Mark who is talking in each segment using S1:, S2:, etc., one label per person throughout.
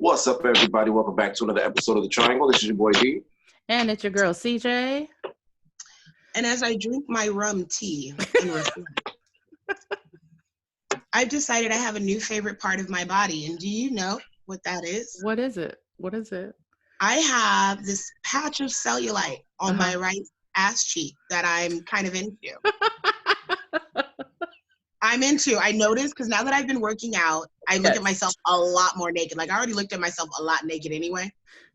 S1: What's up, everybody? Welcome back to another episode of The Triangle. This is your boy D.
S2: And it's your girl, CJ.
S3: And as I drink my rum tea and reflect, I've decided I have a new favorite part of my body. And do you know what that is?
S2: What is it? What is it?
S3: I have this patch of cellulite on my right ass cheek that I'm kind of into. I noticed, because now that I've been working out, I look at myself a lot more naked. Like, I already looked at myself a lot naked anyway.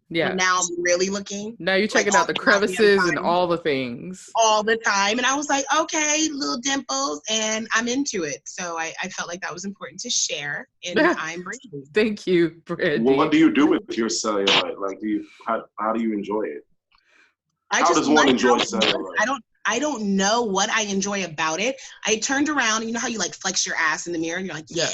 S2: Yeah.
S3: But now I'm really looking.
S2: Now you're checking out the crevices and all the things.
S3: All the time. And I was like, okay, little dimples, and I'm into it. So I felt like that was important to share, and I'm Brandy.
S2: Thank you, Brandy.
S1: Well, what do you do with your cellulite? Like, how do you enjoy it? How does one enjoy cellulite?
S3: I don't know what I enjoy about it. I turned around, and you know how you like flex your ass in the mirror and you're like, yeah.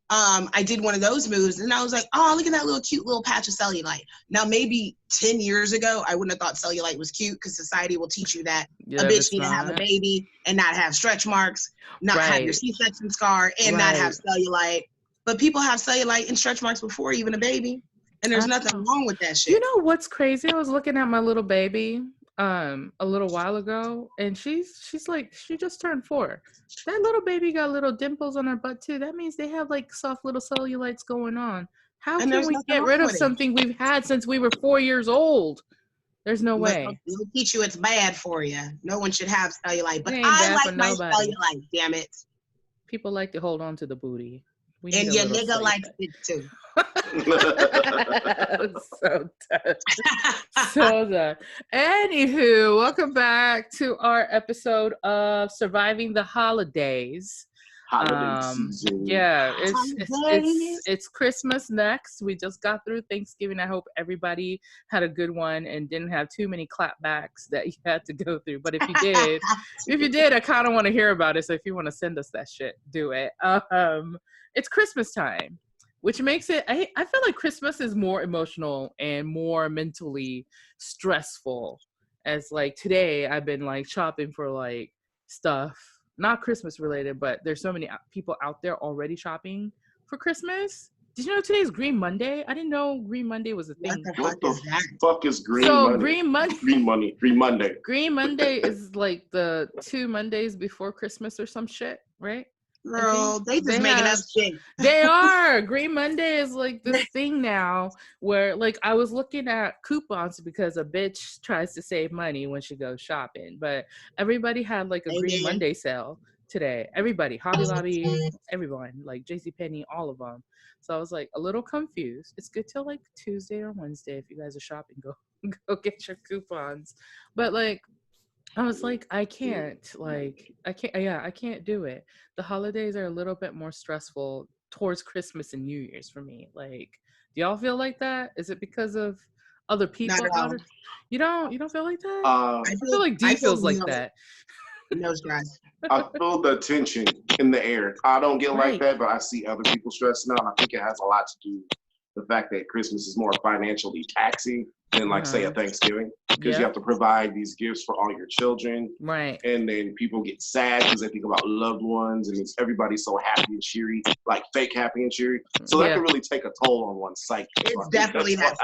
S3: I did one of those moves, and I was like, oh, look at that little cute little patch of cellulite. Now, maybe 10 years ago, I wouldn't have thought cellulite was cute, because society will teach you that a bitch need to have a baby and not have stretch marks, not have your C-section scar, and not have cellulite. But people have cellulite and stretch marks before even a baby, and there's nothing wrong with that shit.
S2: You know what's crazy? I was looking at my little baby a little while ago, and she's like, she just turned 4. That little baby got little dimples on her butt too. That means they have like soft little cellulites going on. How can we get rid of something we've had since we were 4 years old? There's no way.
S3: They'll teach you it's bad for you. No one should have cellulite, but I like my cellulite, damn it.
S2: People like to hold on to the booty.
S3: And your nigga likes it too.
S2: So done. So done. Anywho, welcome back to our episode of Surviving the Holidays.
S1: Season.
S2: Yeah, it's Christmas next. We just got through Thanksgiving. I hope everybody had a good one and didn't have too many clapbacks that you had to go through. But if you did, I kind of want to hear about it. So if you want to send us that shit, do it. It's Christmas time, which makes it, I feel like Christmas is more emotional and more mentally stressful. As like today, I've been like shopping for like stuff, not Christmas related, but there's so many people out there already shopping for Christmas. Did you know today's Green Monday? I didn't know Green Monday was a thing.
S1: What the fuck is Green Monday?
S2: Green Monday.
S1: Green Monday.
S2: Green Monday is like the 2 Mondays before Christmas or some shit, right?
S3: Girl, they just making up shit.
S2: They are. Green Monday is like this thing now where like I was looking at coupons because a bitch tries to save money when she goes shopping. But everybody had like a Green Monday sale today. Everybody, Hobby Lobby, everyone, like JCPenney, all of them. So I was like a little confused. It's good till like Tuesday or Wednesday if you guys are shopping. Go get your coupons. But like I was like, I can't do it. The holidays are a little bit more stressful towards Christmas and New Year's for me. Like, do y'all feel like that? Is it because of other people? You don't feel like that? I feel like D feels like that.
S3: No stress.
S1: I feel the tension in the air. I don't get like that, but I see other people stressing out. I think it has a lot to do with the fact that Christmas is more financially taxing than like say a Thanksgiving, because you have to provide these gifts for all your children,
S2: right?
S1: And then people get sad because they think about loved ones, and everybody's so happy and cheery, like fake happy and cheery. So that can really take a toll on one's psyche.
S3: It's definitely not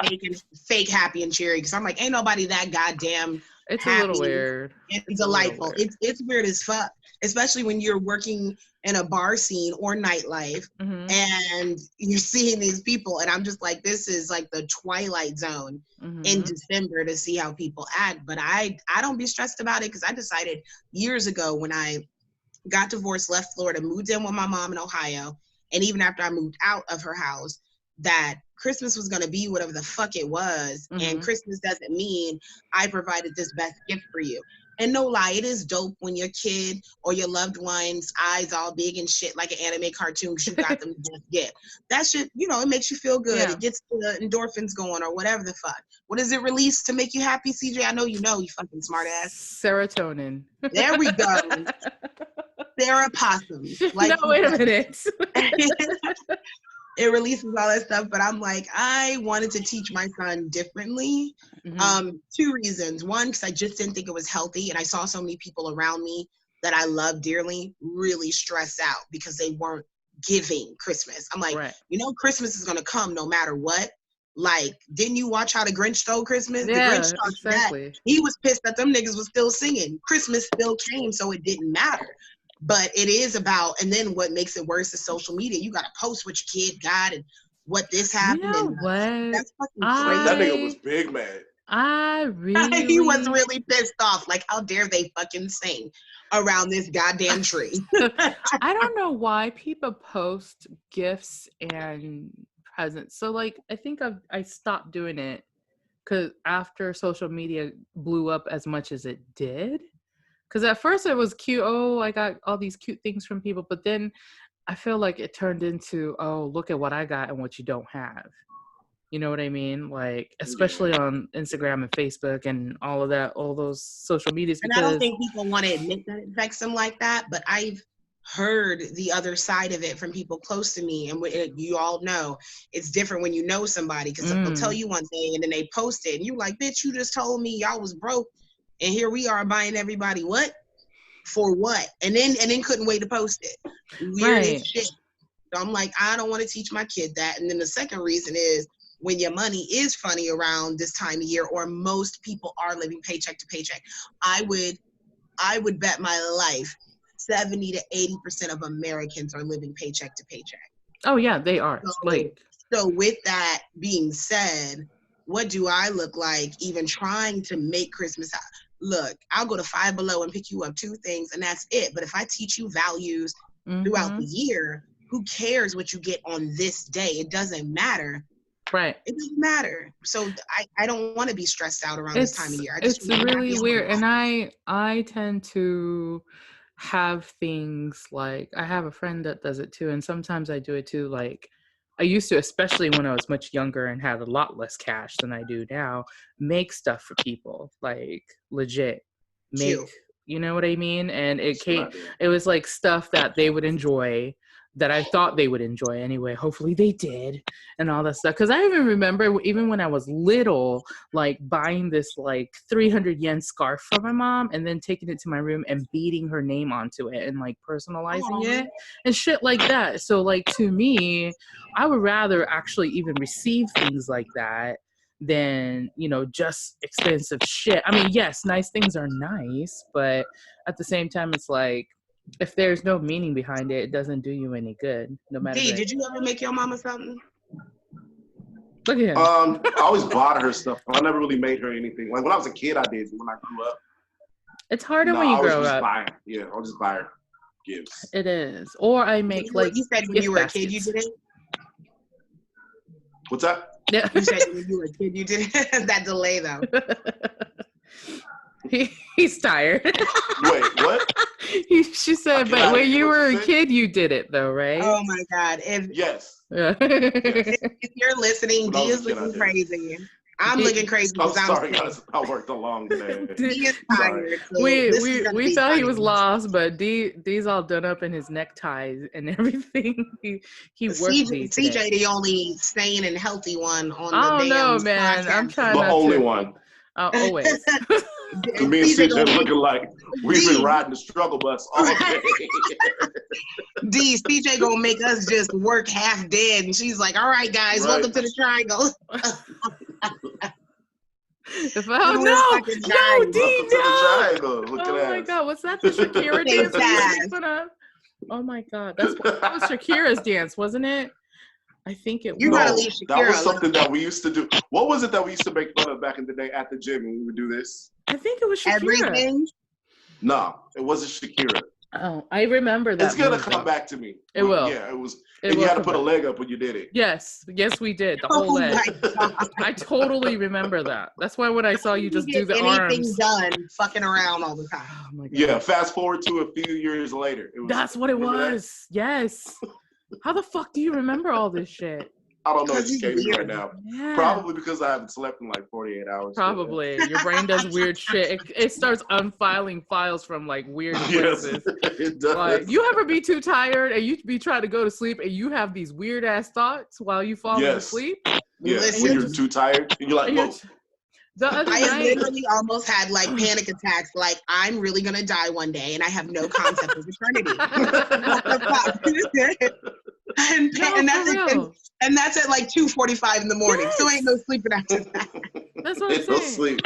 S3: fake happy and cheery, because I'm like, ain't nobody that goddamn.
S2: It's happy, a little weird.
S3: It's delightful. It's weird as fuck, especially when you're working in a bar scene or nightlife, and you're seeing these people, and I'm just like, this is like the Twilight Zone in December to see how people act. But I don't be stressed about it, because I decided years ago when I got divorced, left Florida, moved in with my mom in Ohio, and even after I moved out of her house, that Christmas was going to be whatever the fuck it was. And Christmas doesn't mean I provided this best gift for you. And no lie, it is dope when your kid or your loved one's eyes all big and shit like an anime cartoon because you got them the best gift. That shit, it makes you feel good. Yeah. It gets the endorphins going or whatever the fuck. What does it release to make you happy, CJ? I know you fucking smart ass.
S2: Serotonin.
S3: There we go. Sarah Possum.
S2: Like, no, wait a minute.
S3: It releases all that stuff, but I'm like, I wanted to teach my son differently. 2 reasons. One, because I just didn't think it was healthy, and I saw so many people around me that I love dearly really stress out because they weren't giving Christmas. I'm like,
S2: right.
S3: you know, Christmas is gonna come no matter what. Like, didn't you watch how the Grinch stole Christmas?
S2: Yeah,
S3: The Grinch started
S2: exactly.
S3: that. He was pissed that them niggas was still singing. Christmas still came, so it didn't matter. But it is about, and then what makes it worse is social media. You gotta post what your kid got and what this happened.
S2: You know
S3: and
S2: what?
S3: that's fucking crazy.
S1: That nigga was big mad.
S2: I really
S3: He was really pissed off. Like, how dare they fucking sing around this goddamn tree?
S2: I don't know why people post gifts and presents. So like, I think I stopped doing it because after social media blew up as much as it did. Because at first it was cute. Oh, I got all these cute things from people. But then I feel like it turned into, oh, look at what I got and what you don't have. You know what I mean? Like, especially on Instagram and Facebook and all of that, all those social medias.
S3: And I don't think people want to admit that it affects them like that, but I've heard the other side of it from people close to me. And you all know it's different when you know somebody, because they'll tell you one thing and then they post it and you're like, bitch, you just told me y'all was broke and here we are buying everybody what? For what? And then couldn't wait to post it. Weird as shit. So I'm like, I don't want to teach my kid that. And then the second reason is, when your money is funny around this time of year, or most people are living paycheck to paycheck, I would bet my life 70 to 80% of Americans are living paycheck to paycheck.
S2: Oh yeah, they are.
S3: So with that being said, what do I look like even trying to make Christmas? Look, I'll go to Five Below and pick you up 2 things and that's it. But if I teach you values throughout the year, who cares what you get on this day? It doesn't matter.
S2: Right.
S3: It doesn't matter. So I don't want to be stressed out around this time of year.
S2: It's really weird. And I tend to have things like, I have a friend that does it too. And sometimes I do it too. Like I used to, especially when I was much younger and had a lot less cash than I do now, make stuff for people, like legit make, you know what I mean? And it was like stuff that they would enjoy, that I thought they would enjoy anyway. Hopefully they did, and all that stuff. Because I even remember, even when I was little, like buying this like 300 yen scarf for my mom and then taking it to my room and beating her name onto it and like personalizing it and shit like that. So like, to me, I would rather actually even receive things like that than, you know, just expensive shit. I mean, yes, nice things are nice, but at the same time, it's like, if there's no meaning behind it, it doesn't do you any good, no matter.
S3: Did you ever make your mama something?
S2: Look at him.
S1: I always bought her stuff. I never really made her anything. Like when I was a kid, I did. When I grew up,
S2: it's harder when you grow up.
S1: I'll just buy her gifts.
S2: It is. Or I make like.
S3: You said when you were a kid, you did it.
S1: What's that?
S2: Yeah.
S3: You said when you were a kid, you did it. That delay though.
S2: He's tired.
S1: Wait, what?
S2: She said, but when you were a kid, you did it though, right?
S3: Oh my God.
S1: Yes.
S3: If you're listening, D is looking crazy. I'm looking crazy.
S1: I'm sorry, guys. I worked a long day.
S3: D is tired. So
S2: we thought he was lost, but D's all done up in his neckties and everything. He worked.
S3: CJ, the only sane and healthy one on the
S2: I don't know,
S3: damn
S2: man.
S3: podcast.
S2: I'm trying.
S1: The only one.
S2: Always.
S1: To me and CJ looking like we've been riding the struggle bus all day.
S3: CJ gonna make us just work half dead, and she's like, "All right, guys, welcome to the Triangle."
S2: No, D,
S1: no.
S2: Oh my God, what's that? The Shakira dance? Oh my God, that was Shakira's dance, wasn't it? I think it was.
S3: You gotta leave Shakira.
S1: That was something that we used to do. What was it that we used to make fun of back in the day at the gym when we would do this?
S2: I think it was Shakira.
S3: Everything?
S1: No, it wasn't Shakira.
S2: Oh, I remember that.
S1: It's gonna come back to me.
S2: It will.
S1: Yeah, it was. And you had to put a leg up when you did it.
S2: Yes, we did. The whole leg. I totally remember that. That's why when I saw you just do the arms.
S3: Anything done, fucking around all the time.
S2: Oh my God.
S1: Yeah, fast forward to a few years later.
S2: That's what it was. Yes. How the fuck do you remember all this shit?
S1: I don't know. It's escaping right now.
S2: Yeah.
S1: Probably because I haven't slept in like 48 hours.
S2: Probably. Your brain does weird shit. It starts unfiling files from like weird places.
S1: It does.
S2: Like, you ever be too tired and you be trying to go to sleep and you have these weird ass thoughts while you fall asleep?
S1: Yes, when you're too tired and you're like, whoa.
S3: I literally almost had like panic attacks. Like, I'm really gonna die one day, and I have no concept of eternity. What the fuck? And that's at like 2:45 in the morning. Yes. So ain't no sleeping after that.
S2: That's what I'm saying. No sleep.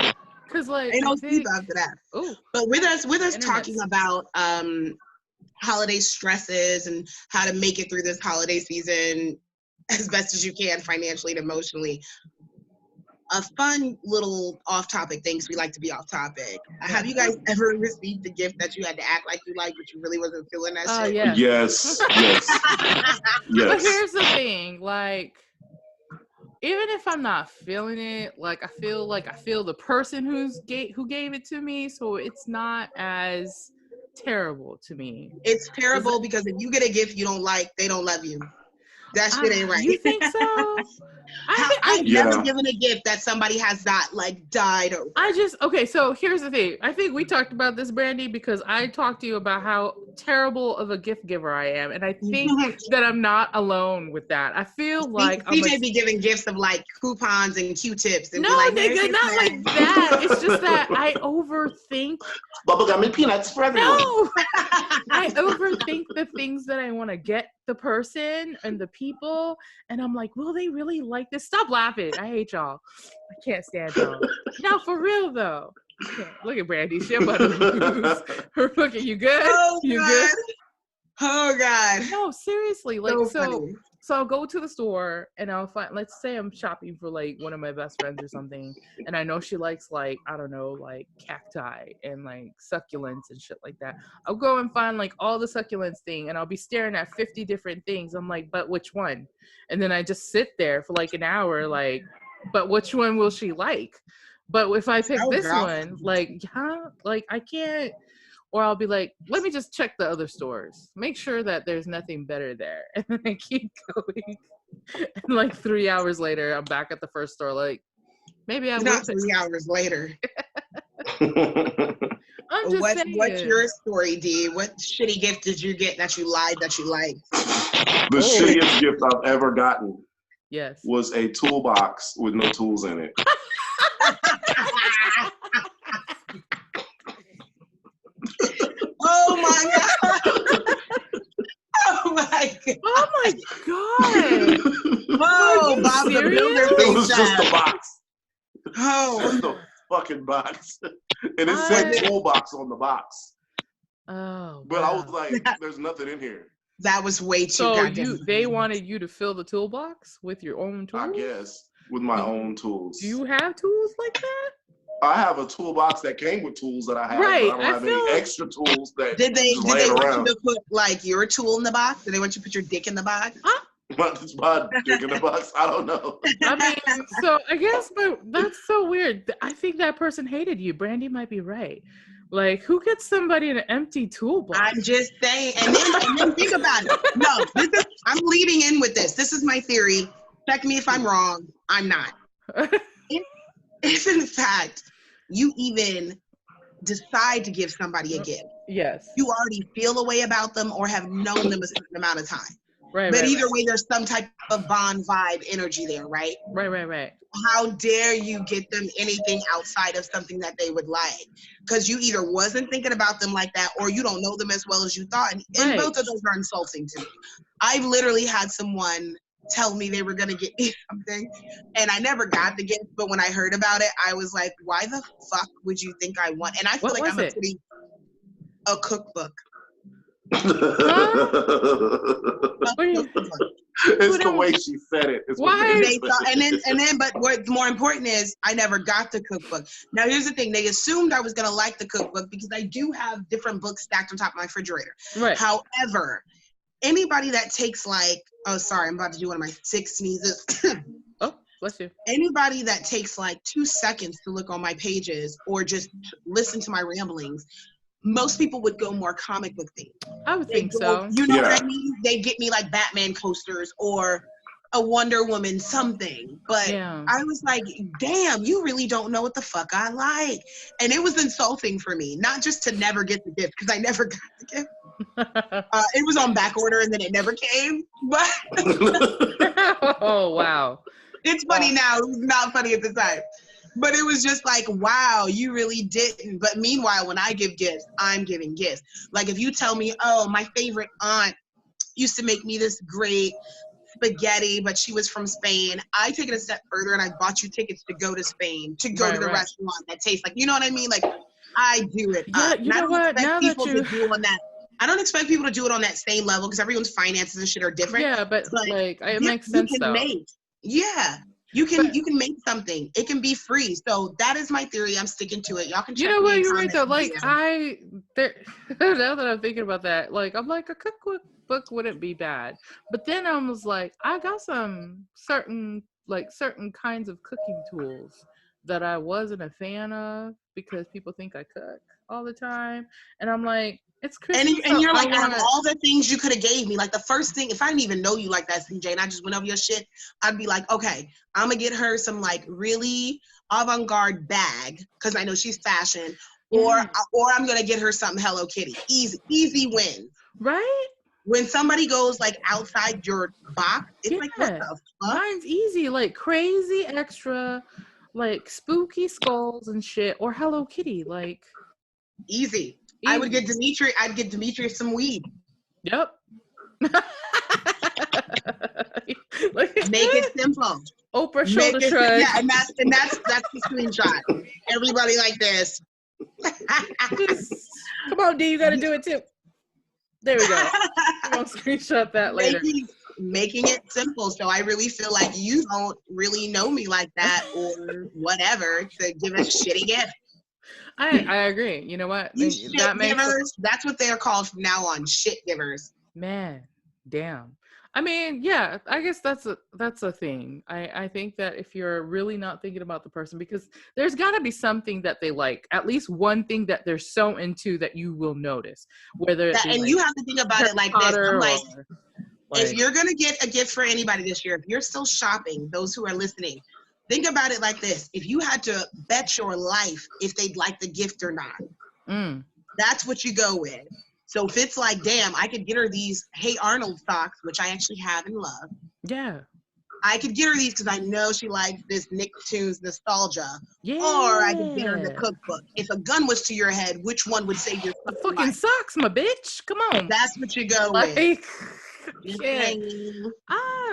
S2: Cause like
S3: ain't no sleep after that.
S2: Ooh.
S3: But with us talking about holiday stresses and how to make it through this holiday season as best as you can financially and emotionally. A fun little off-topic things we like to be off-topic. Have you guys ever received a gift that you had to act like you liked, but you really wasn't feeling that shit?
S2: Yeah.
S1: Yes.
S2: But here's the thing, like, even if I'm not feeling it, like I feel the person who gave it to me, so it's not as terrible to me.
S3: It's terrible because if you get a gift you don't like, they don't love you. That shit ain't right.
S2: You think so?
S3: I've never given a gift that somebody has not like died over.
S2: Okay, so here's the thing. I think we talked about this, Brandy, because I talked to you about how terrible of a gift giver I am, and I think that I'm not alone with that. I feel like
S3: CJ be giving gifts of like coupons and Q-tips and
S2: no,
S3: be like,
S2: nigga, not like that. It's just that I overthink.
S1: Bubblegum and peanuts for everyone.
S2: No, I overthink the things that I want to get the person and the people, and I'm like, will they really like this? Stop laughing. I hate y'all. I can't stand y'all. No, for real though. Look at Brandy. She about to lose. Look at you good?
S3: Oh,
S2: you
S3: God.
S2: Good?
S3: Oh God.
S2: No, seriously. Like
S3: so
S2: I'll go to the store and I'll find, let's say I'm shopping for like one of my best friends or something, and I know she likes like, I don't know, like cacti and like succulents and shit like that. I'll go and find like all the succulents thing, and I'll be staring at 50 different things. I'm like, but which one? And then I just sit there for like an hour, like, but which one will she like? But if I pick this one, like, I can't. Or I'll be like, let me just check the other stores. Make sure that there's nothing better there. And then I keep going. And like 3 hours later, I'm back at the first store. Like, maybe I will.
S3: Not 3 hours later.
S2: I'm just saying.
S3: What's your story, D? What shitty gift did you get that you lied that you liked?
S1: The shittiest gift I've ever gotten was a toolbox with no tools in it.
S3: Oh my God! Oh my God!
S2: Oh my God!
S3: Oh, Bob the Builder.
S1: It was just a box.
S3: Oh,
S1: just a fucking box, and it said toolbox on the box.
S2: Oh,
S1: but wow. I was like, "There's nothing in here."
S3: That was way too.
S2: So they wanted you to fill the toolbox with your own tools?
S1: I guess with my own tools.
S2: Do you have tools like that?
S1: I have a toolbox that came with tools that I have.
S2: Right.
S1: But I don't have any extra tools that
S3: did they
S1: want
S3: you to put like your tool in the box? Did they want you to put your dick in the box?
S1: My dick in the box? I don't know.
S2: I mean, so I guess, but that's so weird. I think that person hated you. Brandy might be right. Like, who gets somebody an empty toolbox?
S3: I'm just saying. And then think about it. No, I'm leading in with this. This is my theory. Check me if I'm wrong. I'm not. If in fact you even decide to give somebody a gift,
S2: yes,
S3: you already feel a way about them or have known them a certain amount of time.
S2: Right.
S3: But either way, there's some type of bond vibe energy there, right?
S2: Right.
S3: How dare you get them anything outside of something that they would like? Because you either wasn't thinking about them like that or you don't know them as well as you thought. And both of those are insulting to me. I've literally had someone tell me they were going to get me something and I never got the gift, but when I heard about it I was like, why the fuck would you think I want? And I feel like I'm a cookbook.
S1: It's the way she said it.
S2: Why?
S3: But what's more important is I never got the cookbook. Now here's the thing, they assumed I was going to like the cookbook because I do have different books stacked on top of my refrigerator.
S2: Right.
S3: However, anybody that takes like, oh, sorry, I'm about to do one of my 6 sneezes.
S2: Oh, bless you.
S3: Anybody that takes like 2 seconds to look on my pages or just listen to my ramblings, most people would go more comic book themed.
S2: I would think so.
S3: You know what I mean? They get me like Batman coasters or a Wonder Woman something. But I was like, damn, you really don't know what the fuck I like. And it was insulting for me, not just to never get the gift, because I never got the gift. It was on back order and then it never came. But
S2: oh, wow.
S3: It's funny now. It was not funny at the time. But it was just like, wow, you really didn't. But meanwhile, when I give gifts, I'm giving gifts. Like if you tell me, oh, my favorite aunt used to make me this great spaghetti, but she was from Spain. I take it a step further and I bought you tickets to go to Spain, to go to the restaurant that tastes like, you know what I mean? Like, I do it up.
S2: You know what? Now that you...
S3: I don't expect people to do it on that same level because everyone's finances and shit are different.
S2: Yeah, but like it makes sense though.
S3: You can make something. It can be free. So that is my theory. I'm sticking to it. Y'all can check
S2: You know what?
S3: me
S2: You're right though. Like now that I'm thinking about that, like I'm like a cookbook wouldn't be bad. But then I was like, I got some certain kinds of cooking tools that I wasn't a fan of because people think I cook all the time, and I'm like, it's Christmas.
S3: And you're like, out of all the things you could have gave me, like the first thing, if I didn't even know you like that, CJ, and I just went over your shit, I'd be like, okay, I'm gonna get her some like really avant-garde bag because I know she's fashion, or I'm gonna get her something Hello Kitty. Easy win.
S2: Right?
S3: When somebody goes like outside your box, it's like, what the fuck?
S2: Mine's easy, like crazy extra, like spooky skulls and shit, or Hello Kitty, like
S3: easy. I'd get Demetrius some weed.
S2: Yep.
S3: Make it simple.
S2: Oprah shoulder shrug.
S3: Yeah, and that's the screenshot. Everybody like this.
S2: Come on, D, you gotta do it too. There we go. I'm gonna screenshot that later.
S3: Making it simple. So I really feel like you don't really know me like that or whatever to give a shitty gift.
S2: I agree. You know what?
S3: You shit givers. That's what they are called from now on. Shit givers.
S2: Man, damn. I mean, yeah, I guess that's a thing. I think that if you're really not thinking about the person, because there's got to be something that they like, at least one thing that they're so into that you will notice. Whether
S3: you have to think about it like this. I'm like, if you're gonna get a gift for anybody this year, if you're still shopping, those who are listening, think about it like this. If you had to bet your life if they'd like the gift or not, that's what you go with. So if it's like, damn, I could get her these Hey Arnold socks, which I actually have and love.
S2: Yeah.
S3: I could get her these because I know she likes this Nicktoons nostalgia.
S2: Yeah.
S3: Or I could get her the cookbook. If a gun was to your head, which one would save your
S2: fucking socks, my bitch? Come on.
S3: That's what you go with.
S2: Yeah.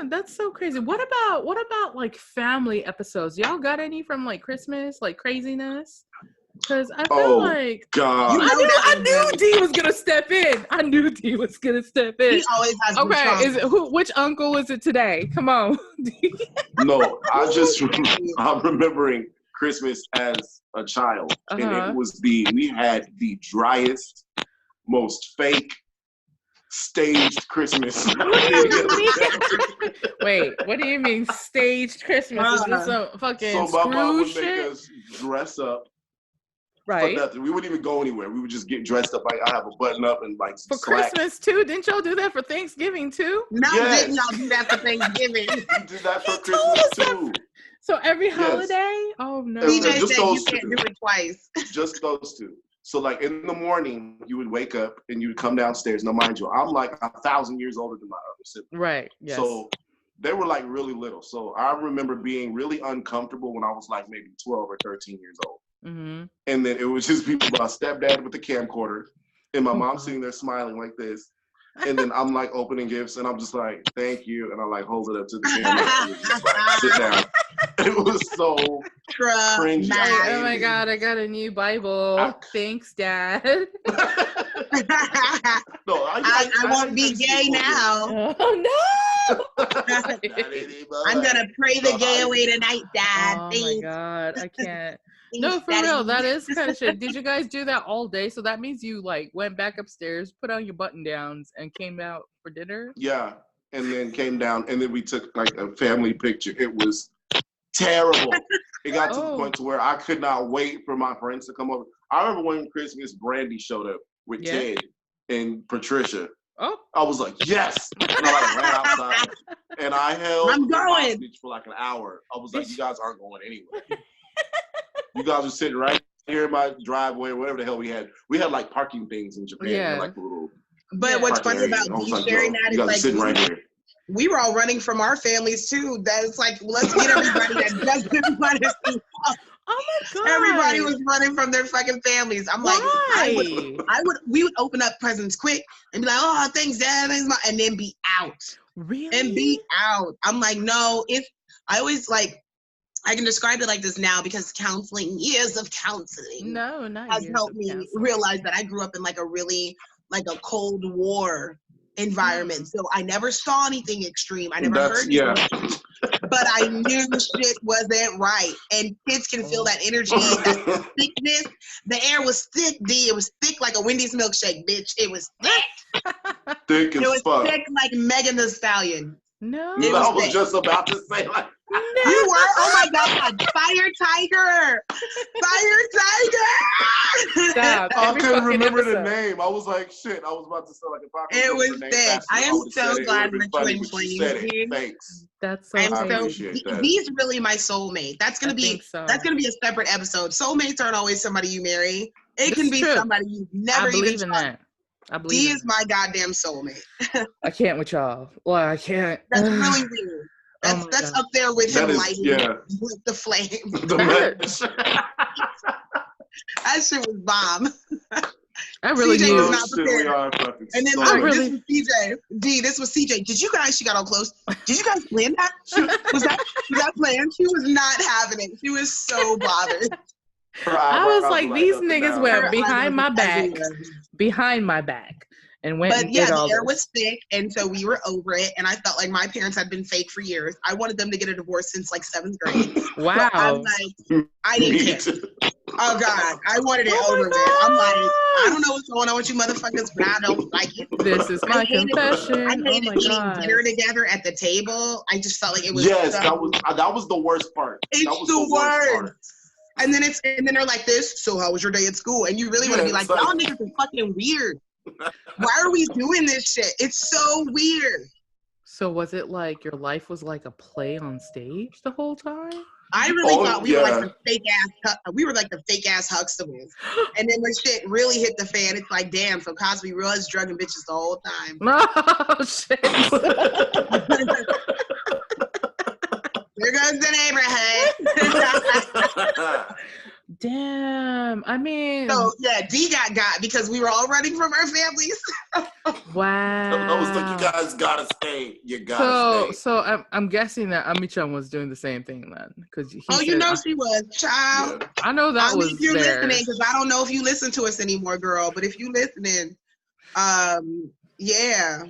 S2: That's so crazy. What about like family episodes? Y'all got any from like Christmas, like craziness? Because I feel like
S1: God.
S2: I knew D was gonna step in. He
S3: always has.
S2: Okay, which uncle was it today? Come on.
S1: No, I'm remembering Christmas as a child, and it was we had the driest, most fake, staged Christmas.
S2: Wait, what do you mean staged Christmas? Is this a fucking
S1: so my mom would
S2: shit?
S1: make us dress up.
S2: Right.
S1: For nothing. We wouldn't even go anywhere. We would just get dressed up. Like I have a button up and like
S2: for
S1: slacks.
S2: Christmas too. Didn't y'all do that for Thanksgiving too?
S3: No, didn't y'all do that for Thanksgiving?
S1: We did that for Christmas too.
S2: So every holiday? Oh no.
S3: DJ said you can't do it twice.
S1: Just those two. So like in the morning, you would wake up and you would come downstairs. Now mind you, I'm like 1,000 years older than my other siblings.
S2: Right. Yes.
S1: So they were like really little. So I remember being really uncomfortable when I was like maybe 12 or 13 years old.
S2: Mm-hmm. And
S1: then it was just people, my stepdad with the camcorder and my mom sitting there smiling like this. And then I'm like opening gifts and I'm just like, thank you. And I like hold it up to the camera and just like sit down. It was so cringy.
S2: Oh my God, I got a new Bible. Thanks, Dad.
S3: No, I won't be gay now.
S2: Oh no!
S3: I'm gonna pray the gay away tonight, Dad.
S2: Oh my God, I can't. No, for real, that is kind of shit. Did you guys do that all day? So that means you like went back upstairs, put on your button downs, and came out for dinner?
S1: Yeah, and then came down, and then we took like a family picture. It was terrible. It got to the point to where I could not wait for my friends to come over. I remember when Christmas, Brandy showed up with Ted and Patricia.
S2: Oh,
S1: I was like, yes! And I like ran outside, and I held hostage for like an hour. I was like, you guys aren't going anywhere. You guys were sitting right here in my driveway or whatever the hell we had. We had like parking things in Japan.
S2: Yeah.
S1: Like little
S3: what's funny about you sharing that is like
S1: sitting right here.
S3: We were all running from our families too. That's like, let's get everybody that doesn't want to see us.
S2: Oh my God.
S3: Everybody was running from their fucking families. I'm like, we would open up presents quick and be like, oh, thanks, Dad, thanks, Mom, and then be out.
S2: Really?
S3: And be out. I'm like, no, I always like, I can describe it like this now because years of counseling has helped me realize that I grew up in like a really, like a Cold War environment. So I never saw anything extreme. I never heard anything. But I knew shit wasn't right. And kids can feel that energy, that thickness. The air was thick, D. It was thick like a Wendy's milkshake, bitch. It was thick.
S1: Thick as fuck. It was
S3: thick like Megan Thee Stallion.
S2: No.
S1: I was just about to say like
S3: you were? Oh my God. Fire Tiger. Fire Tiger.
S2: Stop.
S1: I couldn't remember the name. I was like, shit. I was about to say like if I
S3: it was thick. I am so glad that you
S1: flames. Thanks.
S2: That's so
S3: he's really my soulmate. That's gonna be a separate episode. Soulmates aren't always somebody you marry. It can be somebody you've never even
S2: believe in that. I believe
S3: he is my goddamn soulmate.
S2: I can't with y'all. Well, I can't.
S3: That's really weird. That's up there with him lighting with the flame. That shit was bomb.
S2: I really
S3: CJ
S2: knew.
S3: was not prepared. And then this was CJ. D, this was CJ. Did you guys? She got all close. Did you guys plan that? Was that planned? She was not having it. She was so bothered.
S2: I was like, these niggas went behind my back, and went.
S3: But yeah, the air was thick, and so we were over it. And I felt like my parents had been fake for years. I wanted them to get a divorce since like 7th grade.
S2: Wow.
S3: So I'm like, I didn't care. Oh God, I wanted it over with. I'm like, I don't know what's going on with you motherfuckers, but I don't like it.
S2: This is my confession.
S3: I hated eating dinner together at the table. I just felt like it was.
S1: Yes, that was the worst part.
S3: It's the worst. And then they're like this. So how was your day at school? And you really want to be like, y'all niggas are fucking weird. Why are we doing this shit? It's so weird.
S2: So was it like your life was like a play on stage the whole time?
S3: I really thought we were like the fake ass Huxtables. And then when shit really hit the fan, it's like, damn, so Cosby was drugging bitches the whole time.
S2: Oh shit.
S3: There goes the neighborhood.
S2: Damn. I mean.
S3: So yeah, D got because we were all running from our families.
S2: Wow.
S1: I was like, you guys gotta stay. You gotta stay.
S2: So I'm guessing that Ami-chan was doing the same thing then, because
S3: she was, child.
S2: Yeah. I know that was.
S3: If you're listening, because I don't know if you listen to us anymore, girl. But if you listening, yeah.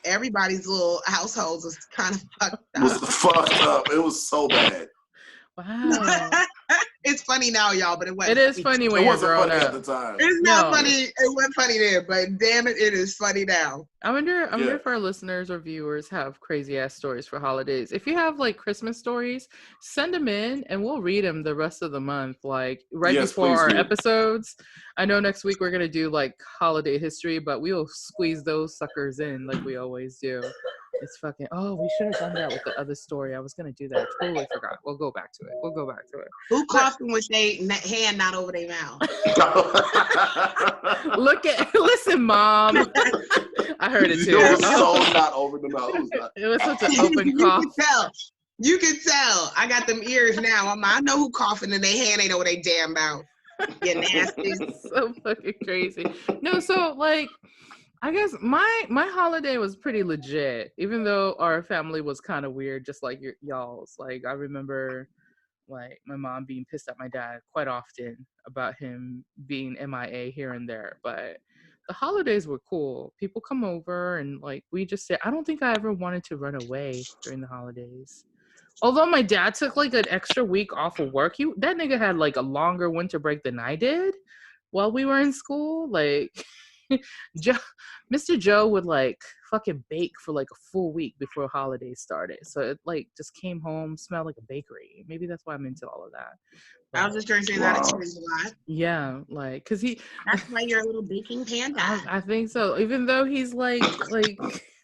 S3: Everybody's little households was kind of fucked up.
S1: It was fucked up. It was so bad.
S2: Wow.
S3: It's funny now, y'all, but it wasn't.
S2: It is funny when you're grown up.
S1: At the time.
S3: It's not funny. It wasn't funny then, but damn it, it is funny now.
S2: I wonder if our listeners or viewers have crazy ass stories for holidays. If you have like Christmas stories, send them in and we'll read them the rest of the month, like before our episodes. I know next week we're gonna do like holiday history, but we'll squeeze those suckers in like we always do. It's fucking. Oh, we should have done that with the other story. I was gonna do that. Totally forgot. We'll go back to it.
S3: Who coughing with their hand not over their mouth?
S2: Listen, Mom. I heard it too.
S1: It was so not over the mouth.
S2: It was such an open cough.
S3: You can tell. I got them ears now. I know who coughing and their hand ain't over their damn mouth. You nasty.
S2: So fucking crazy. No, so like. I guess my holiday was pretty legit, even though our family was kind of weird, just like y'all's. Like, I remember, like, my mom being pissed at my dad quite often about him being MIA here and there. But the holidays were cool. People come over and, like, we just say, I don't think I ever wanted to run away during the holidays. Although my dad took, like, an extra week off of work, that nigga had, like, a longer winter break than I did while we were in school. Like... Mr. Joe would like fucking bake for like a full week before holidays started. So it like just came home, smelled like a bakery. Maybe that's why I'm into all of that.
S3: But, I was just trying to say that explains a lot.
S2: Yeah, like because
S3: that's why you're a little baking panda.
S2: I think so. Even though he's like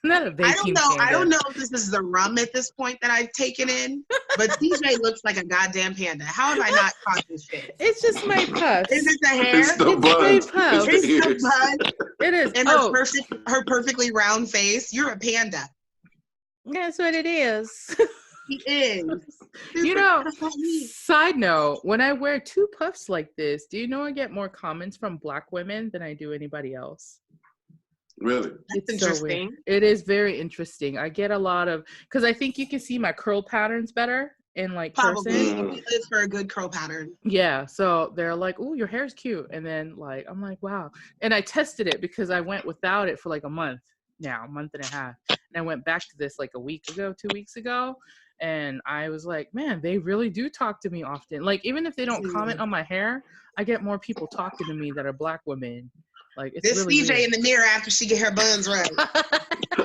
S2: not a baking panda.
S3: I don't know if this is the rum at this point that I've taken in, but TJ looks like a goddamn panda. How have I not caught this shit?
S2: It's just my puffs.
S3: Is it the hair?
S1: It's the bun.
S3: It's the bun.
S2: It is.
S3: And her perfectly round face. You're a panda.
S2: That's what it is.
S3: He is.
S2: You know, side note, when I wear 2 puffs like this, do you know I get more comments from Black women than I do anybody else?
S1: Really?
S3: That's
S2: It's so
S3: interesting.
S2: weird. It is very interesting. I get a lot of, because I think you can see my curl patterns better in like
S3: Probably.
S2: person.
S3: It lives for a good curl pattern.
S2: Yeah, so they're like, "Oh, your hair's cute," and then like I'm like, "Wow!" And I tested it because I went without it for like a month now, a month and a half, and I went back to this like a week ago, 2 weeks ago, and I was like, "Man, they really do talk to me often. Like even if they don't comment on my hair, I get more people talking to me that are Black women. Like it's
S3: This
S2: really
S3: CJ
S2: weird."
S3: in the mirror after she get her buns right.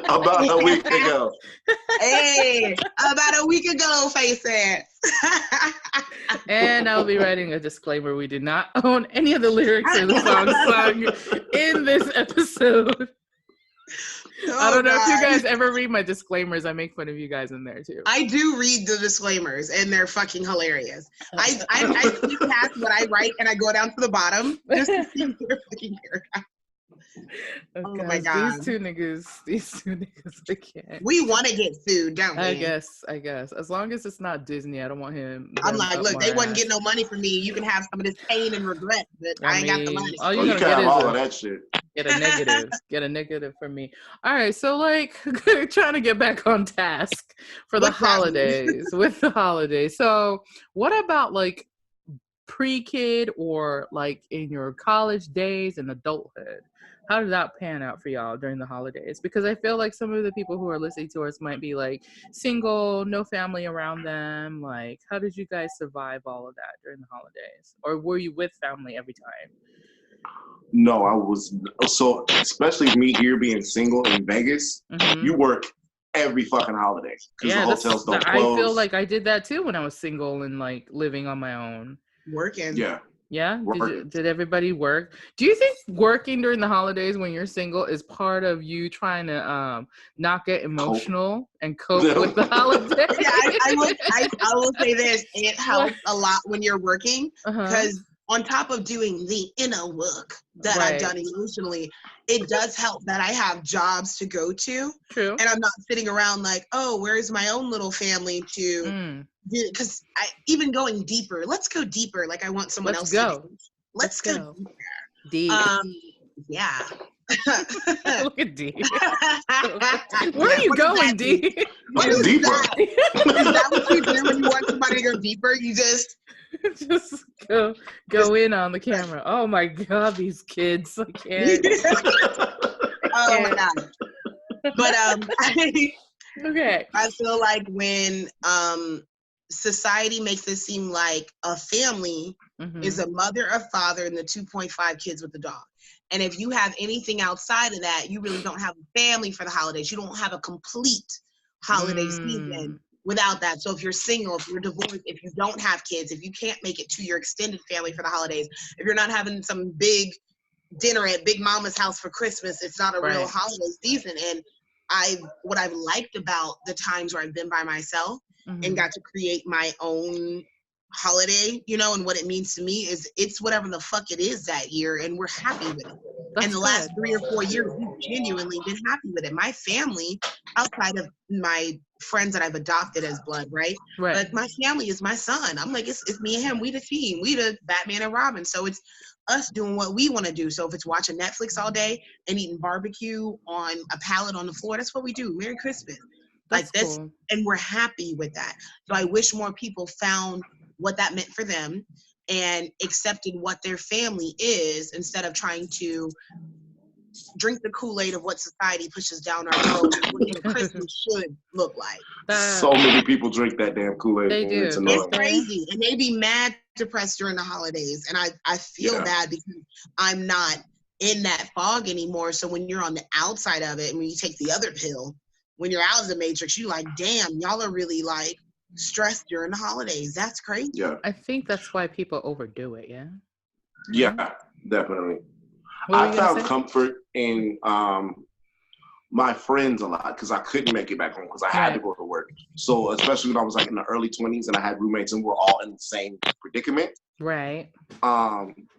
S1: About a week ago.
S3: Hey, about a week ago, face ass.
S2: And I'll be writing a disclaimer: we did not own any of the lyrics or the songs sung in this episode. I don't know if you guys ever read my disclaimers. I make fun of you guys in there too.
S3: I do read the disclaimers, and they're fucking hilarious. I skip past what I write, and I go down to the bottom just to see their fucking paragraph.
S2: Oh my God. These two niggas, I can't.
S3: We want to get sued, don't we?
S2: I guess. As long as it's not Disney, I don't want him.
S3: I'm like, look, they wouldn't get no money from me. You can have some of this pain and regret, but I ain't got the money.
S2: All
S1: you can have all of that shit.
S2: Get a negative from me. All right, so like trying to get back on task for the holidays with the holidays. So what about like pre-kid or like in your college days and adulthood? How did that pan out for y'all during the holidays? Because I feel like some of the people who are listening to us might be like single, no family around them. Like, how did you guys survive all of that during the holidays? Or were you with family every time?
S1: No, I was. So, especially me here being single in Vegas, you work every fucking holiday because the hotels don't close.
S2: I feel like I did that too when I was single and like living on my own.
S3: Working.
S2: Yeah. Did everybody work? Do you think working during the holidays when you're single is part of you trying to not get emotional and cope with the holidays?
S3: Yeah, I will say this. It helps a lot when you're working because on top of doing the inner work that I've done emotionally, it does help that I have jobs to go to.
S2: True.
S3: And I'm not sitting around like, oh, where's my own little family to do? Because even going deeper, let's go deeper. Like I want someone else to do. Let's go
S2: deep.
S3: Yeah.
S2: Look at D. Where are you going, D?
S3: What is deeper? That? Is that what you do when you want somebody to go deeper? You just
S2: go in on the camera. Oh my God, these kids! I can't.
S3: Oh my God. But
S2: I
S3: feel like when society makes it seem like a family is a mother, a father, and the 2.5 kids with the dog. And if you have anything outside of that, you really don't have a family for the holidays. You don't have a complete holiday season without that. So if you're single, if you're divorced, if you don't have kids, if you can't make it to your extended family for the holidays, if you're not having some big dinner at Big Mama's house for Christmas, it's not a real holiday season. And what I've liked about the times where I've been by myself and got to create my own holiday, and what it means to me is it's whatever the fuck it is that year, and we're happy with it. And the last 3 or 4 years, we've genuinely been happy with it. My family, outside of my friends that I've adopted as blood, right? But my family is my son. I'm like, it's me and him. We the team. We the Batman and Robin. So it's us doing what we want to do. So if it's watching Netflix all day and eating barbecue on a pallet on the floor, that's what we do. Merry Christmas. That's like this, cool. And we're happy with that. So I wish more people found what that meant for them and accepted what their family is instead of trying to drink the Kool-Aid of what society pushes down our throats and what Christmas should look like.
S1: So many people drink that damn Kool-Aid.
S2: They do.
S3: It's crazy. And they be mad depressed during the holidays. And I feel bad because I'm not in that fog anymore. So when you're on the outside of it and when you take the other pill, when you're out of the matrix, you're like, damn, y'all are really like stressed during the holidays. That's crazy.
S1: Yeah.
S2: I think that's why people overdo it, yeah?
S1: Yeah, definitely. I found comfort in my friends a lot because I couldn't make it back home because I had to go to work. So especially when I was like in the early 20s and I had roommates and we're all in the same predicament.
S2: Right.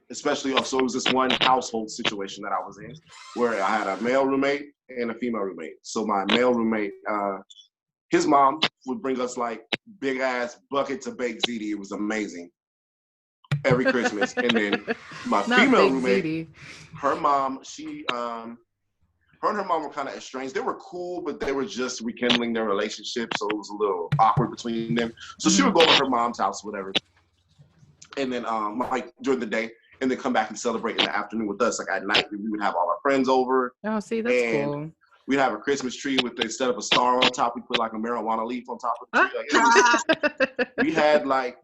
S1: Especially also it was this one household situation that I was in where I had a male roommate and a female roommate. So my male roommate, his mom would bring us like big ass buckets of baked ziti. It was amazing. Every Christmas. And then my female roommate, her mom, her and her mom were kind of estranged. They were cool, but they were just rekindling their relationship, so it was a little awkward between them. So she would go to her mom's house, whatever, and then like during the day, and then come back and celebrate in the afternoon with us. Like at night, we would have all our friends over.
S2: Oh, see, that's cool.
S1: We'd have a Christmas tree with, instead of a star on top, we put like a marijuana leaf on top of the tree. Like,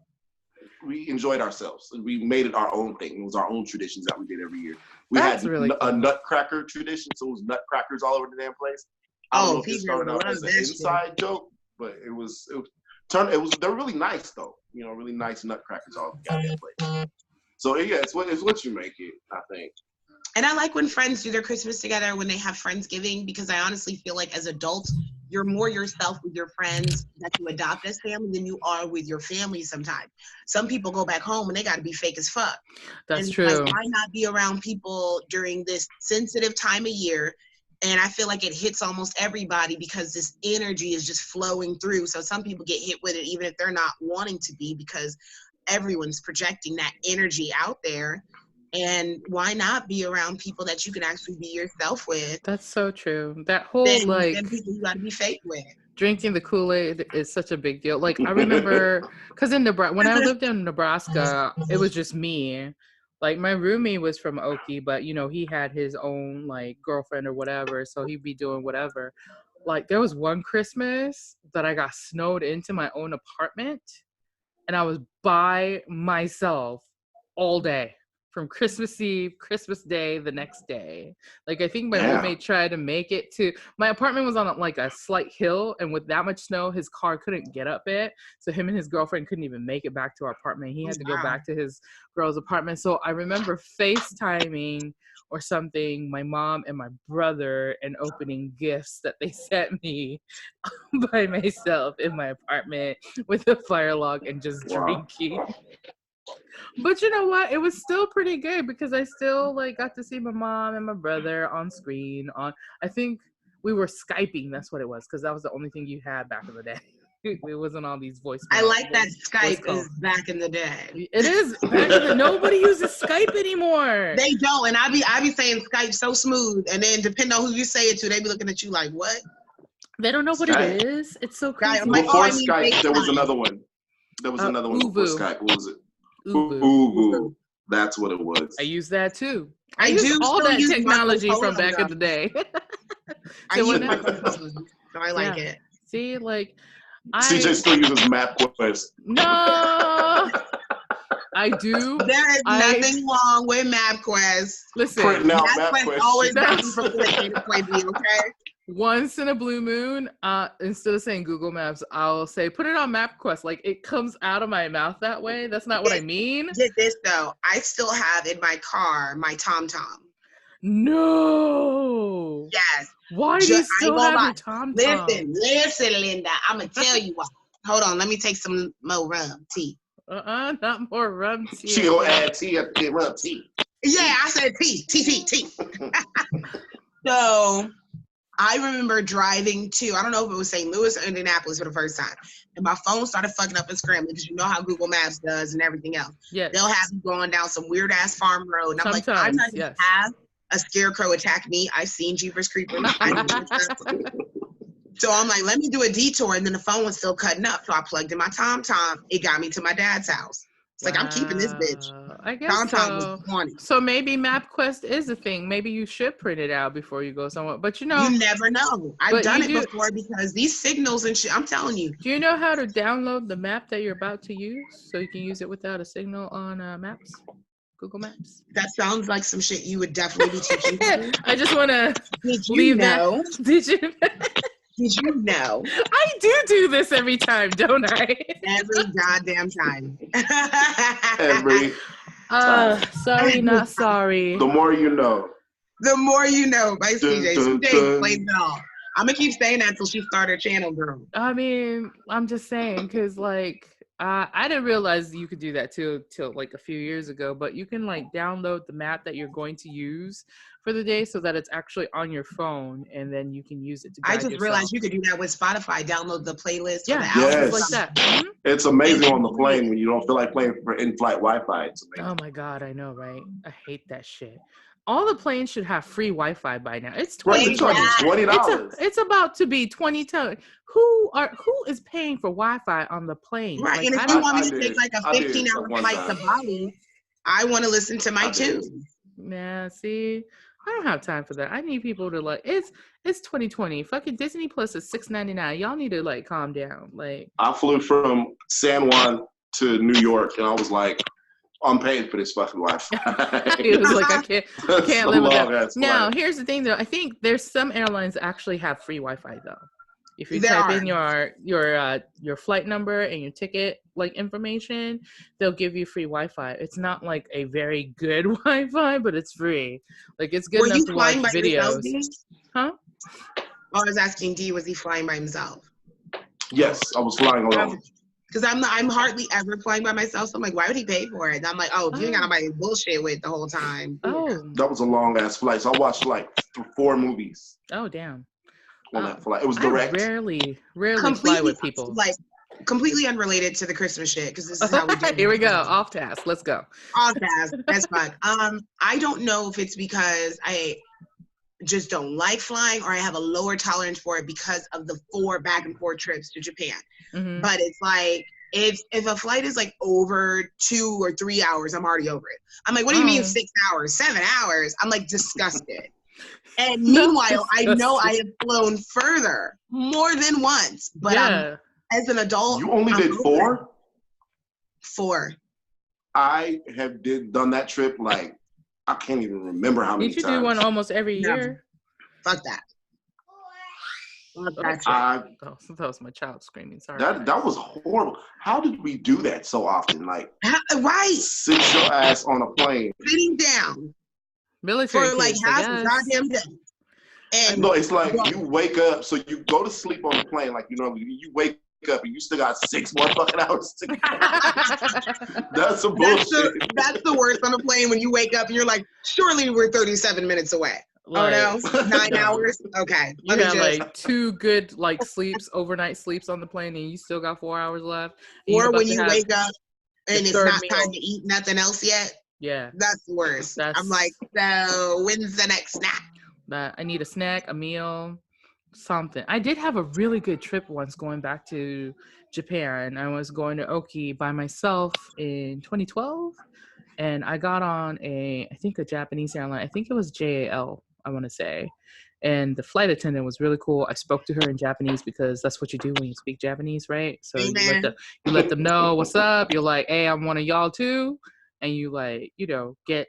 S1: we enjoyed ourselves. We made it our own thing. It was our own traditions that we did every year. We had really a nutcracker tradition, so it was nutcrackers all over the damn place. I don't know if it started out as an inside joke, but they're really nice though. You know, really nice nutcrackers all over the goddamn place. So yeah, it's what you make it, I think.
S3: And I like when friends do their Christmas together, when they have Friendsgiving, because I honestly feel like as adults, you're more yourself with your friends that you adopt as family than you are with your family sometimes. Some people go back home and they got to be fake as fuck.
S2: That's true.
S3: Like, why not be around people during this sensitive time of year? And I feel like it hits almost everybody because this energy is just flowing through. So some people get hit with it even if they're not wanting to be, because everyone's projecting that energy out there. And why not be around people that you can actually be yourself with?
S2: That's so true. That whole
S3: then people you gotta be fake with.
S2: Drinking the Kool-Aid is such a big deal. Like I remember, because when I lived in Nebraska, it was just me. Like my roomie was from Okie, but you know he had his own like girlfriend or whatever, so he'd be doing whatever. Like there was one Christmas that I got snowed into my own apartment, and I was by myself all day. From Christmas Eve, Christmas Day, the next day. Like, I think my roommate tried to make it to... My apartment was on, like, a slight hill, and with that much snow, his car couldn't get up it. So him and his girlfriend couldn't even make it back to our apartment. He had to go back to his girl's apartment. So I remember FaceTiming or something, my mom and my brother, and opening gifts that they sent me by myself in my apartment with a fire log and just drinking. But you know what? It was still pretty good because I still like got to see my mom and my brother on screen. I think we were Skyping. That's what it was, because that was the only thing you had back in the day. It wasn't all these voice.
S3: I like that Skype is back in the day.
S2: It is. Nobody uses Skype anymore.
S3: They don't, and I be saying Skype so smooth, and then depending on who you say it to, they be looking at you like, what?
S2: They don't know what it is. It's so crazy.
S1: Like, before Skype, there was another one. There was another one before Skype. What was it? Ubu. That's what it was.
S2: I use that too.
S3: I use
S2: all that technology from back in the day.
S3: I use my phone, so I like it.
S2: See, like
S1: CJ still uses MapQuest.
S2: No, I do.
S3: There is nothing wrong with MapQuest.
S2: Listen,
S1: MapQuest
S3: always got me from point A to point B. Okay.
S2: Once in a blue moon, instead of saying Google Maps, I'll say, put it on MapQuest. Like, it comes out of my mouth that way. That's not what I mean.
S3: Get this, though. I still have in my car my TomTom.
S2: No.
S3: Yes.
S2: Why do you still have your TomTom?
S3: Listen, Linda. I'm going to tell you why. Hold on. Let me take some more rum tea.
S2: Not more rum tea.
S1: She going to add tea at the rum tea.
S3: Yeah, I said tea. So... I remember driving to, I don't know if it was St. Louis or Indianapolis for the first time. And my phone started fucking up and scrambling because you know how Google Maps does and everything else.
S2: Yes.
S3: They'll have you going down some weird ass farm road. And I'm like, I'm not going to have a scarecrow attack me. I've seen Jeepers Creepers. So I'm like, let me do a detour. And then the phone was still cutting up. So I plugged in my TomTom. It got me to my dad's house. It's like, I'm keeping this bitch.
S2: I guess
S3: TomTom was
S2: so maybe MapQuest is a thing. Maybe you should print it out before you go somewhere. But you know,
S3: you never know. I've done it before because these signals and shit, I'm telling you.
S2: Do you know how to download the map that you're about to use so you can use it without a signal on Maps? Google Maps.
S3: That sounds like some shit you would definitely be teaching people.
S2: I just want to
S3: leave that.
S2: Did you?
S3: Did you know?
S2: I do this every time, don't I?
S3: Every goddamn time.
S1: Every time.
S2: Sorry, not sorry.
S1: The more you know.
S3: The more you know by CJ. CJ explains it all. I'm going to keep saying that until she starts her channel, girl.
S2: I mean, I'm just saying, because, like, I didn't realize you could do that till like a few years ago, but you can like download the map that you're going to use for the day so that it's actually on your phone, and then you can use it to guide
S3: I just
S2: yourself.
S3: realized you could do that with Spotify. Download the playlist for the
S2: albums
S1: Yes.
S2: like that. Mm-hmm.
S1: It's amazing on the plane when you don't feel like playing for in-flight Wi-Fi. It's amazing.
S2: Oh my God, I know, right? I hate that shit. All the planes should have free Wi-Fi by now. It's
S1: $20.
S2: It's about to be 20. Who is paying for Wi-Fi on the plane?
S3: Right,
S2: Like,
S3: and if you want me to take like a 15-hour flight to Bali, I want to listen to my tunes.
S2: Yeah, see, I don't have time for that. I need people to like. It's 2020. Fucking Disney Plus is $6.99. Y'all need to like calm down. Like,
S1: I flew from San Juan to New York, and I was like, I'm paying for this fucking Wi-Fi.
S2: It was like I can't live with that. Now,
S1: flight.
S2: here's the thing though. I think there's some airlines that actually have free Wi-Fi though. If you
S3: There
S2: type
S3: are.
S2: in your flight number and your ticket like information, they'll give you free Wi-Fi. It's not like a very good Wi-Fi, but it's free. Like it's good enough to watch videos. Huh?
S3: I was asking D, was he flying by himself?
S1: Yes, I was flying alone.
S3: Because I'm hardly ever flying by myself. So I'm like, why would he pay for it? And I'm like, oh, you ain't got nobody bullshit with the whole time.
S2: Oh.
S1: That was a long ass flight. So I watched like 4 movies.
S2: Oh damn.
S1: On that flight. It was direct.
S2: I rarely fly with people.
S3: Like completely unrelated to the Christmas shit, because this is how we do it.
S2: Here we go. Off task. Let's go.
S3: Off task. That's fine. I don't know if it's because I just don't like flying or I have a lower tolerance for it because of the 4 back and forth trips to Japan.
S2: Mm-hmm.
S3: But it's like, if a flight is like over 2 or 3 hours, I'm already over it. I'm like, what do you mean 6 hours, 7 hours? I'm like disgusted. And meanwhile, I know I have flown further more than once, but as an adult,
S1: you only did 4?
S3: 4.
S1: I have done that trip like I can't even remember how many times.
S2: You should do one almost every year.
S3: Fuck that.
S2: That was my child screaming. Sorry.
S1: That was horrible. How did we do that so often? Like,
S3: right?
S1: Sit your ass on a plane,
S3: sitting down,
S2: military
S3: for like half a goddamn day. And
S1: no, it's like you wake up, so you go to sleep on the plane, like you wake up and you still got 6 more fucking hours to go. That's some bullshit.
S3: That's the worst on a plane, when you wake up and you're like, surely we're 37 minutes away. Like, oh no, 9 hours? Okay.
S2: You got like 2 good like overnight sleeps on the plane, and you still got 4 hours left.
S3: Or when you wake up and it's not time to eat nothing else yet.
S2: Yeah.
S3: That's the worst. I'm like, so when's the next snack?
S2: I need a snack, a meal, something. I did have a really good trip once going back to Japan. I was going to Oki by myself in 2012, and I got on I think a Japanese airline. I think it was JAL, I want to say. And the flight attendant was really cool. I spoke to her in Japanese because that's what you do when you speak Japanese, right? So you let them know what's up. You're like, hey, I'm one of y'all too. And you like, get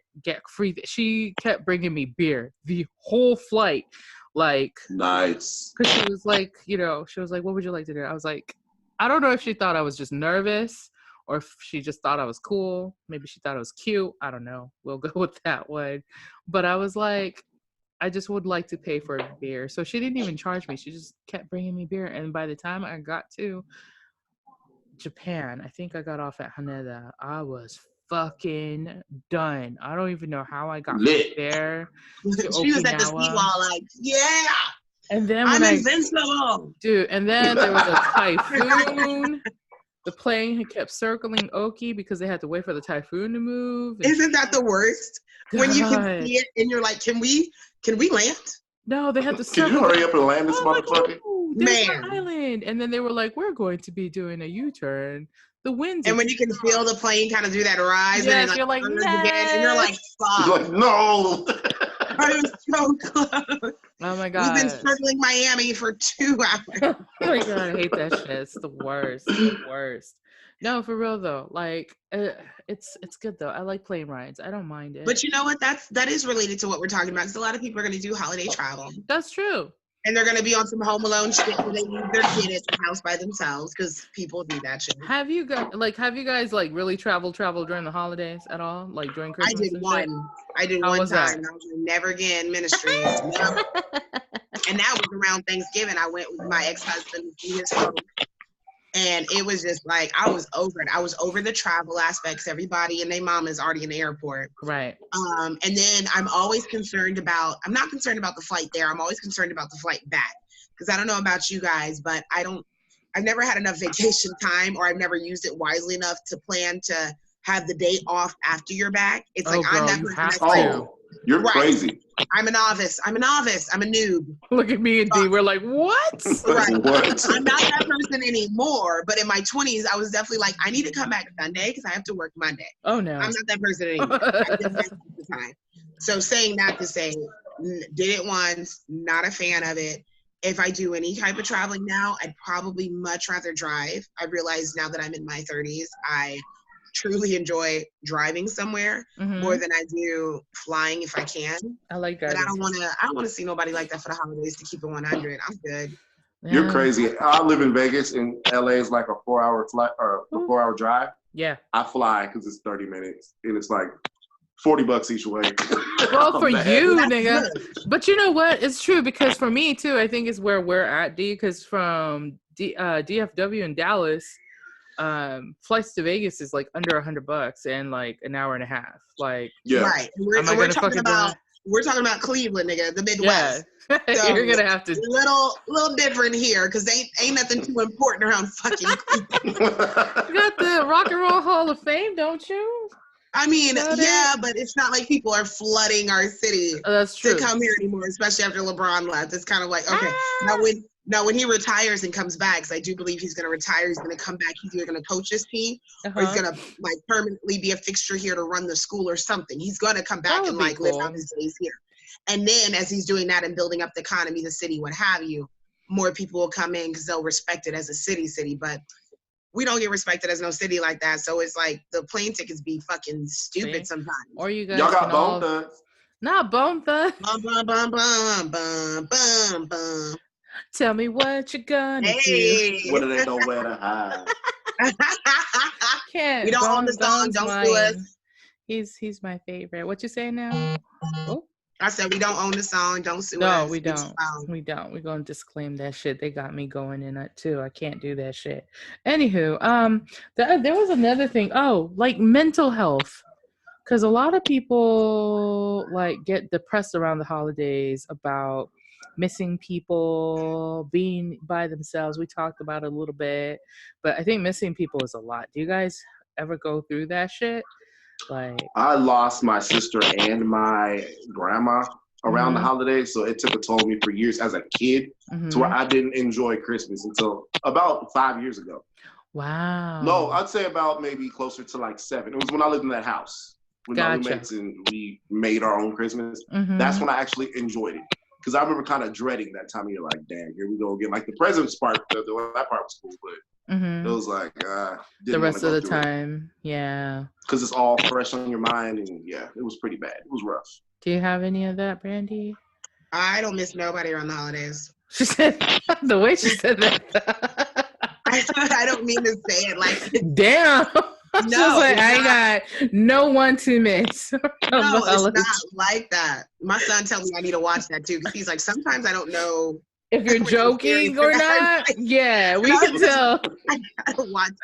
S2: free. She kept bringing me beer the whole flight. Like,
S1: nice.
S2: Because she was like, she was like, what would you like to do? I was like, I don't know if she thought I was just nervous or if she just thought I was cool. Maybe she thought I was cute. I don't know. We'll go with that one. But I was like, I just would like to pay for a beer. So she didn't even charge me. She just kept bringing me beer. And by the time I got to Japan, I think I got off at Haneda, I was fucking done. I don't even know how I got there.
S3: She was at the ski wall like, yeah.
S2: And then
S3: I'm invincible.
S2: Dude, and then there was a typhoon. The plane kept circling Oki because they had to wait for the typhoon to move.
S3: Isn't that the worst? God. When you can see it and you're like, can we land?
S2: No, they had to circle.
S1: Can you hurry up and land this motherfucker?
S2: There's an island. And then they were like, we're going to be doing a U-turn. The winds.
S3: And when you can feel the plane kind of do that rise,
S2: yes,
S3: and
S2: you're like,
S3: and you're like, fuck.
S1: You're like, no.
S3: I was so close.
S2: Oh my God.
S3: We've been circling Miami for 2 hours.
S2: Oh my God, I hate that shit. It's the worst. The worst. No, for real though. Like, it's good though. I like plane rides. I don't mind it.
S3: But you know what? That is related to what we're talking about. Because a lot of people are going to do holiday travel.
S2: That's true.
S3: And they're going to be on some Home Alone shit where they leave their kid at the house by themselves, because people do that shit.
S2: Have you guys like really traveled during the holidays at all? Like during Christmas?
S3: I did one time. I was in Never Again Ministries. And that was around Thanksgiving. I went with my ex-husband to his home. And it was just like, I was over it. I was over the travel aspects. Everybody and their mom is already in the airport.
S2: Right.
S3: And then I'm always concerned about, I'm not concerned about the flight there. I'm always concerned about the flight back. Because I don't know about you guys, but I've never had enough vacation time, or I've never used it wisely enough to plan to have the day off after you're back. It's like,
S2: girl,
S3: I'm that
S2: you
S3: person
S2: have
S3: that's
S2: to.
S3: like,
S1: you're crazy.
S3: I'm a novice. I'm a noob.
S2: Look at me and D. We're like, what?
S3: Right.
S1: What?
S3: I'm not that person anymore. But in my 20s, I was definitely like, I need to come back Sunday because I have to work Monday.
S2: Oh no.
S3: I'm not that person anymore. I did my the time. So saying that to say, did it once, not a fan of it. If I do any type of traveling now, I'd probably much rather drive. I realize now that I'm in my 30s, I truly enjoy driving somewhere more than I do flying if I can.
S2: I like driving.
S3: But I don't want to see nobody like that for the holidays, to keep it 100. I'm good.
S2: Yeah.
S1: You're crazy. I live in Vegas, and LA is like a 4-hour flight or a 4-hour drive.
S2: Yeah.
S1: I fly because it's 30 minutes, and it's like $40 each way.
S2: Well, for you, nigga. But you know what? It's true, because for me too, I think it's where we're at, D. Because from DFW in Dallas, flights to Vegas is like under $100 and like an hour and a half. Like,
S1: yeah,
S3: right. We're talking about Cleveland, nigga, the Midwest.
S2: Yeah.
S3: So
S2: you're gonna have to
S3: little different here, because ain't nothing too important around fucking Cleveland.
S2: You got the Rock and Roll Hall of Fame, don't you?
S3: I mean, yeah, but it's not like people are flooding our city
S2: that's true.
S3: to come here anymore, especially after LeBron left. It's kind of like, okay, now when he retires and comes back, because I do believe he's going to retire, he's going to come back. He's either going to coach his team or he's going to like permanently be a fixture here to run the school or something. He's going to come back and like live out his days here. And then as he's doing that and building up the economy, the city, what have you, more people will come in because they'll respect it as a city. But we don't get respected as no city like that. So it's like the plane tickets be fucking stupid sometimes.
S2: Or you guys
S1: y'all got Bone Thugs.
S2: Not Bone Thugs.
S3: Bum, bum, bum, bum, bum, bum, bum.
S2: Tell me what you're gonna do.
S1: What do they know where to hide?
S2: Can't.
S3: We don't own the song. Don't sue us.
S2: He's my favorite. What you say now? Oh.
S3: I said we don't own the song. Don't sue us.
S2: No, we don't. We don't. We're gonna disclaim that shit. They got me going in it too. I can't do that shit. Anywho, there was another thing. Oh, like mental health, because a lot of people like get depressed around the holidays about missing people, being by themselves. We talked about it a little bit, but I think missing people is a lot. Do you guys ever go through that shit? Like,
S1: I lost my sister and my grandma around the holidays, so it took a toll on me for years as a kid, to where I didn't enjoy Christmas until about 5 years ago.
S2: Wow.
S1: No, I'd say about maybe closer to like 7. It was when I lived in that house with my roommates and we made our own Christmas. That's when I actually enjoyed it, because I remember kind of dreading that time of year, like, damn, here we go again. Like the presents part, that part was cool, but it was like
S2: the rest of the time, yeah,
S1: because it's all fresh on your mind, and yeah, it was pretty bad. It was rough.
S2: Do you have any of that, Brandy?
S3: I don't miss nobody around the holidays.
S2: She said the way she said that.
S3: I don't mean to say it like
S2: damn.
S3: No,
S2: like, I ain't got no one to miss.
S3: No, it's not like that. My son tells me I need to watch that too, because he's like, sometimes I don't know
S2: if you're joking or not. Yeah, we can tell.
S3: I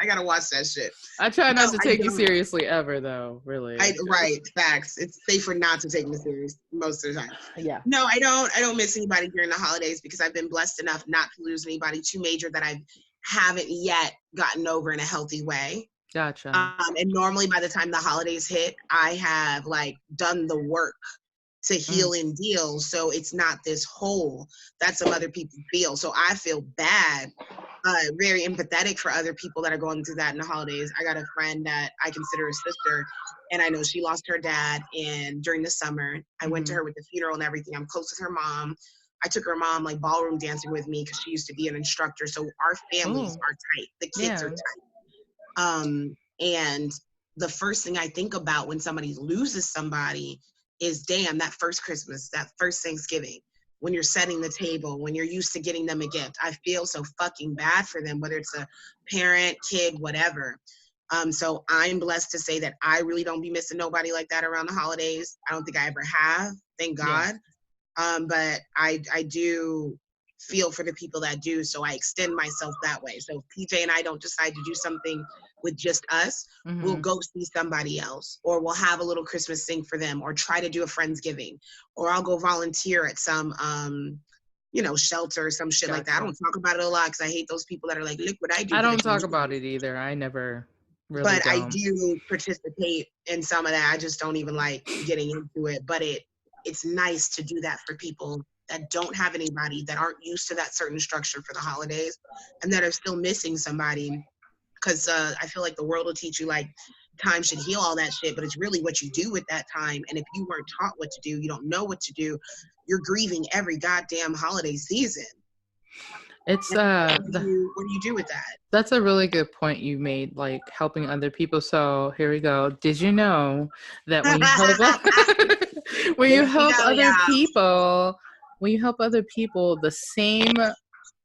S3: gotta watch that shit.
S2: I try not to take you seriously ever, though. Really.
S3: Right, facts. It's safer not to take me serious most of the time.
S2: Yeah.
S3: No, I don't miss anybody during the holidays, because I've been blessed enough not to lose anybody too major that I haven't yet gotten over in a healthy way.
S2: Gotcha.
S3: And normally by the time the holidays hit, I have like done the work to heal and deal. So it's not this hole that some other people feel. So I feel bad, very empathetic for other people that are going through that in the holidays. I got a friend that I consider a sister, and I know she lost her dad during the summer. I went to her with the funeral and everything. I'm close with her mom. I took her mom like ballroom dancing with me because she used to be an instructor. So our families are tight. The kids are tight. And the first thing I think about when somebody loses somebody is, damn, that first Christmas, that first Thanksgiving, when you're setting the table, when you're used to getting them a gift. I feel so fucking bad for them, whether it's a parent, kid, whatever. So I'm blessed to say that I really don't be missing nobody like that around the holidays. I don't think I ever have, thank God. But I do feel for the people that do. So I extend myself that way. So if PJ and I don't decide to do something with just us, we'll go see somebody else, or we'll have a little Christmas thing for them, or try to do a Friendsgiving, or I'll go volunteer at some, you know, shelter or some shit like that. I don't talk about it a lot because I hate those people that are like, look what I do.
S2: I don't talk about it either. I never really
S3: But
S2: don't.
S3: I do participate in some of that. I just don't even like getting into it. But it's nice to do that for people that don't have anybody, that aren't used to that certain structure for the holidays, and that are still missing somebody. Because I feel like the world will teach you like time should heal all that shit, but it's really what you do with that time. And if you weren't taught what to do, you don't know what to do, you're grieving every goddamn holiday season.
S2: It's
S3: what do you do with that?
S2: That's a really good point you made, like helping other people. So here we go. Did you know that when you help when you help other people, the same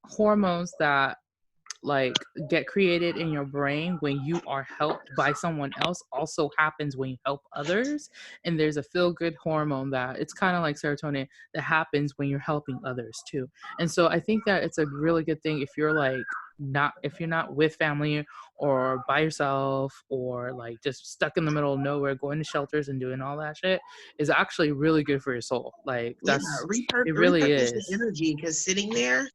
S2: hormones that like get created in your brain when you are helped by someone else also happens when you help others. And there's a feel-good hormone that it's kind of like serotonin that happens when you're helping others too. And so I think that it's a really good thing if you're not with family or by yourself, or like just stuck in the middle of nowhere going to shelters and doing all that shit, is actually really good for your soul. Like it really is
S3: energy, because sitting there,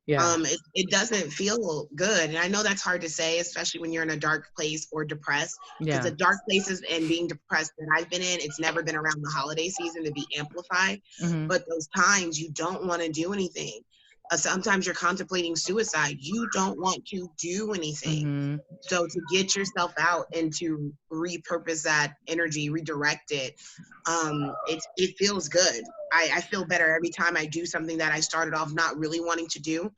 S3: it doesn't feel good. And I know that's hard to say, especially when you're in a dark place or depressed, because the dark places and being depressed that I've been in, it's never been around the holiday season to be amplified. But those times you don't want to do anything. Sometimes you're contemplating suicide. You don't want to do anything. So to get yourself out and to repurpose that energy, redirect it, it feels good. I feel better every time I do something that I started off not really wanting to do,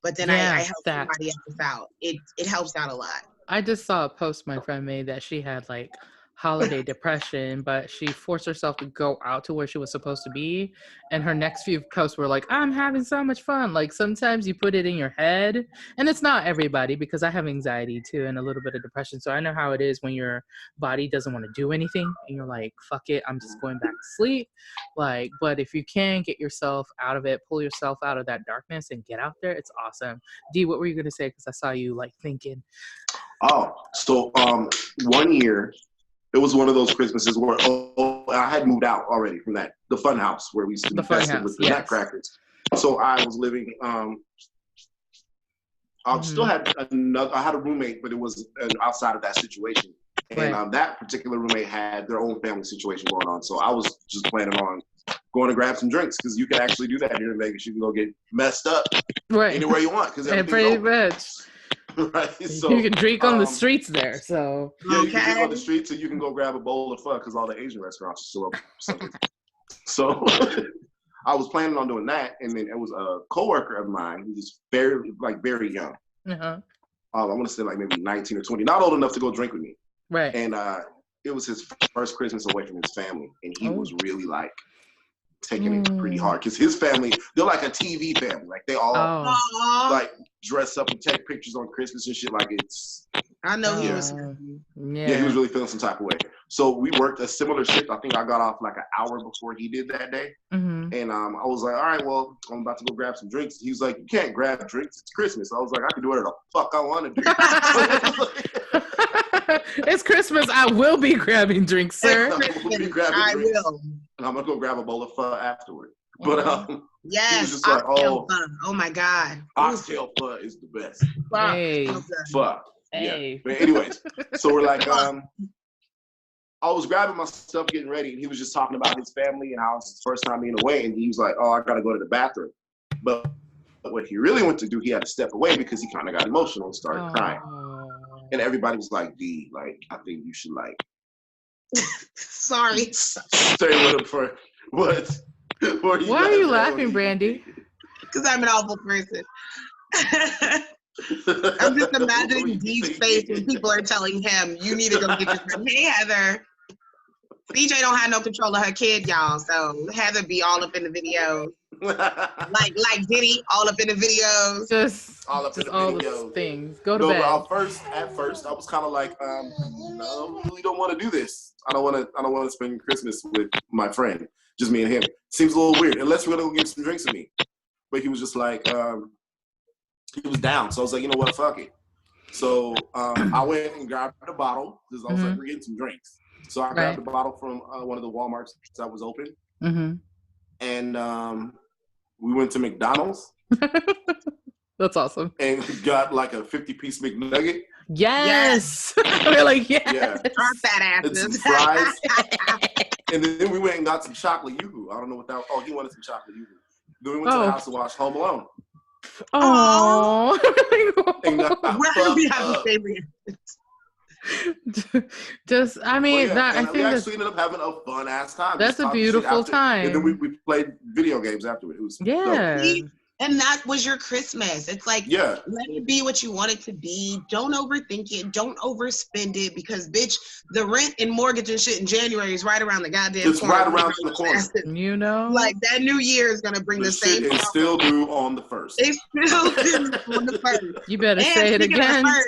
S3: but then I help somebody else out. It helps out a lot.
S2: I just saw a post my friend made that she had like holiday depression, but she forced herself to go out to where she was supposed to be. And her next few posts were like, I'm having so much fun. Like sometimes you put it in your head, and it's not everybody, because I have anxiety too and a little bit of depression. So I know how it is when your body doesn't want to do anything and you're like, fuck it, I'm just going back to sleep. Like, but if you can get yourself out of it, pull yourself out of that darkness and get out there, it's awesome. Dee, what were you going to say? Because I saw you like thinking.
S1: Oh, so 1 year, it was one of those Christmases where I had moved out already from the fun house where we used to be festive with the nutcrackers. So I was living, I still had I had a roommate, but it was outside of that situation. And that particular roommate had their own family situation going on. So I was just planning on going to grab some drinks, because you can actually do that here in Vegas. You can go get messed up anywhere you want, because everything's open.
S2: Much.
S1: Right, so
S2: you can drink on the streets there. So
S1: yeah, you can drink on the streets, and you can go grab a bowl of pho, because all the Asian restaurants are still open. So I was planning on doing that, and then it was a coworker of mine who was very young. I want to say like maybe 19 or 20, not old enough to go drink with me.
S2: Right.
S1: And it was his first Christmas away from his family, and he was really like taking it pretty hard, because his family, they're like a TV family. Like they all like dress up and take pictures on Christmas and shit. Like it's.
S3: I know he was.
S1: Yeah, he was really feeling some type of way. So we worked a similar shift. I think I got off like an hour before he did that day. And I was like, all right, well, I'm about to go grab some drinks. He was like, you can't grab drinks. It's Christmas. I was like, I can do whatever the fuck I want to do.
S2: It's Christmas. I will be grabbing drinks, sir.
S3: I will.
S1: And I'm going to go grab a bowl of pho afterward. But
S3: yes,
S1: he was just like,
S3: oh my God.
S1: Oxtail pho is the best.
S2: Hey.
S1: Pho.
S2: Hey.
S1: Yeah. But anyways, so we're like, I was grabbing my stuff, getting ready, and he was just talking about his family and how it's his first time being away. And he was like, oh, I got to go to the bathroom. But what he really wanted to do, he had to step away because he kind of got emotional and started crying. And everybody was like, D, like, I think you should, like,
S3: sorry.
S1: Stay with him for what?
S2: Why are you laughing, Brandy?
S3: Because I'm an awful person. I'm just imagining Dee's face when people are telling him, you need to go get your friend. Hey, Heather. BJ don't have no control of her kid, y'all. So Heather be all up in the videos. like Diddy, all up in the videos.
S2: Just
S1: all up in the
S2: all
S1: videos.
S2: The things. Go to bed.
S1: At first, I was kind of like, no, I really don't want to do this. I don't want to spend Christmas with my friend, just me and him. Seems a little weird. Unless we're gonna go get some drinks with me. but he was just like, he was down. So I was like, you know what, fuck it. So I went and grabbed a bottle because I was like, we're getting some drinks. So I grabbed a bottle from one of the Walmarts that was open, and we went to McDonald's.
S2: That's awesome.
S1: And got like a 50-piece McNugget.
S2: Yes. We're like, yes.
S1: Yeah.
S3: Fat
S1: And some
S3: asses.
S1: fries. And then we went and got some chocolate yoo-hoo. I don't know what that was. Oh, he wanted some chocolate yoo-hoo. Then we went to the house to watch Home Alone.
S2: Oh.
S3: Where we have the same reaction.
S2: Just, I mean, that I think
S1: we actually ended up having a fun ass time.
S2: That's a beautiful time.
S1: And then we played video games afterward. It was
S2: dope.
S3: And that was your Christmas. It's like, let it be what you want it to be. Don't overthink it. Don't overspend it because, bitch, the rent and mortgage and shit in January is right around the goddamn
S1: corner. It's right around the corner.
S2: You know?
S3: Like, that new year is going to bring the same.
S1: It's still due on the 1st.
S3: It's still due on the 1st.
S2: You better say it again. Are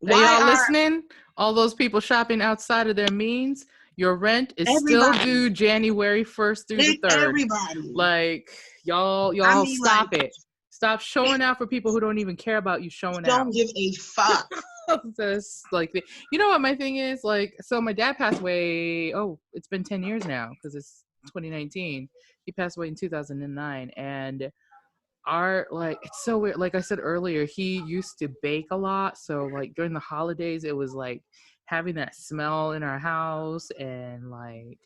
S2: y'all listening? All those people shopping outside of their means, your rent is still due January 1st through the 3rd.
S3: Everybody.
S2: Like, y'all stop it. Stop showing out for people who don't even care about you showing out.
S3: Don't give a fuck.
S2: Just like, you know what my thing is? Like, so my dad passed away, it's been 10 years now because it's 2019. He passed away in 2009. And it's so weird. Like I said earlier, he used to bake a lot. So like during the holidays, it was like having that smell in our house and like,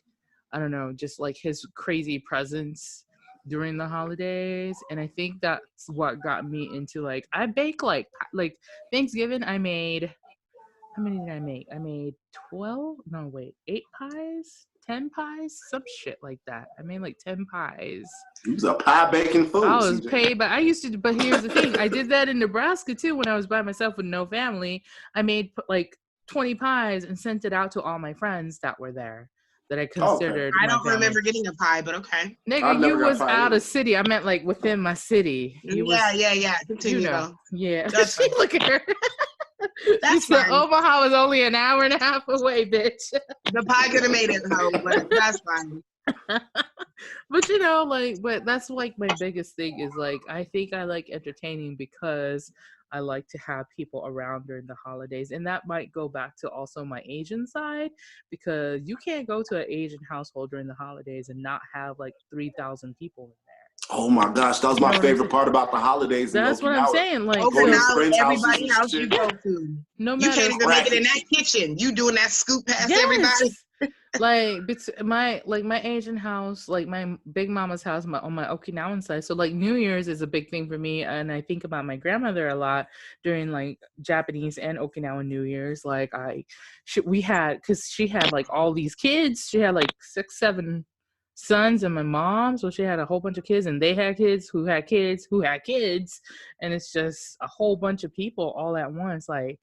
S2: I don't know, just like his crazy presence during the holidays. And I think that's what got me into like, I bake like Thanksgiving, I made, how many did I make? I made 8 pies, 10 pies, some shit like that. I made like 10 pies.
S1: You was a pie baking food.
S2: I was paid, but but here's the thing. I did that in Nebraska too when I was by myself with no family. I made like 20 pies and sent it out to all my friends that were there that I considered.
S3: I don't remember getting a pie, but okay.
S2: Nigga, you was out of city. I meant like within my city.
S3: Yeah. Continue.
S2: You know, yeah.
S3: That's
S2: Look at her.
S3: That's fine.
S2: Omaha is only an hour and a half away, bitch.
S3: The pie could have made it home, but that's fine.
S2: But you know, like, but that's like my biggest thing is like, I think I like entertaining because I like to have people around during the holidays. And that might go back to also my Asian side because you can't go to an Asian household during the holidays and not have like 3,000 people in there.
S1: Oh my gosh, that was my favorite part about the holidays.
S2: That's what I'm saying. Like,
S3: everybody's house you go to.
S2: No matter,
S3: you can't even make it in that kitchen. You doing that scoop past everybody.
S2: Like my Asian house, like my big mama's house on my Okinawan side. So like New Year's is a big thing for me, and I think about my grandmother a lot during like Japanese and Okinawan New Year's. Like because she had like all these kids. She had like 6, 7 sons and my mom, so she had a whole bunch of kids, and they had kids who had kids who had kids, and it's just a whole bunch of people all at once. Like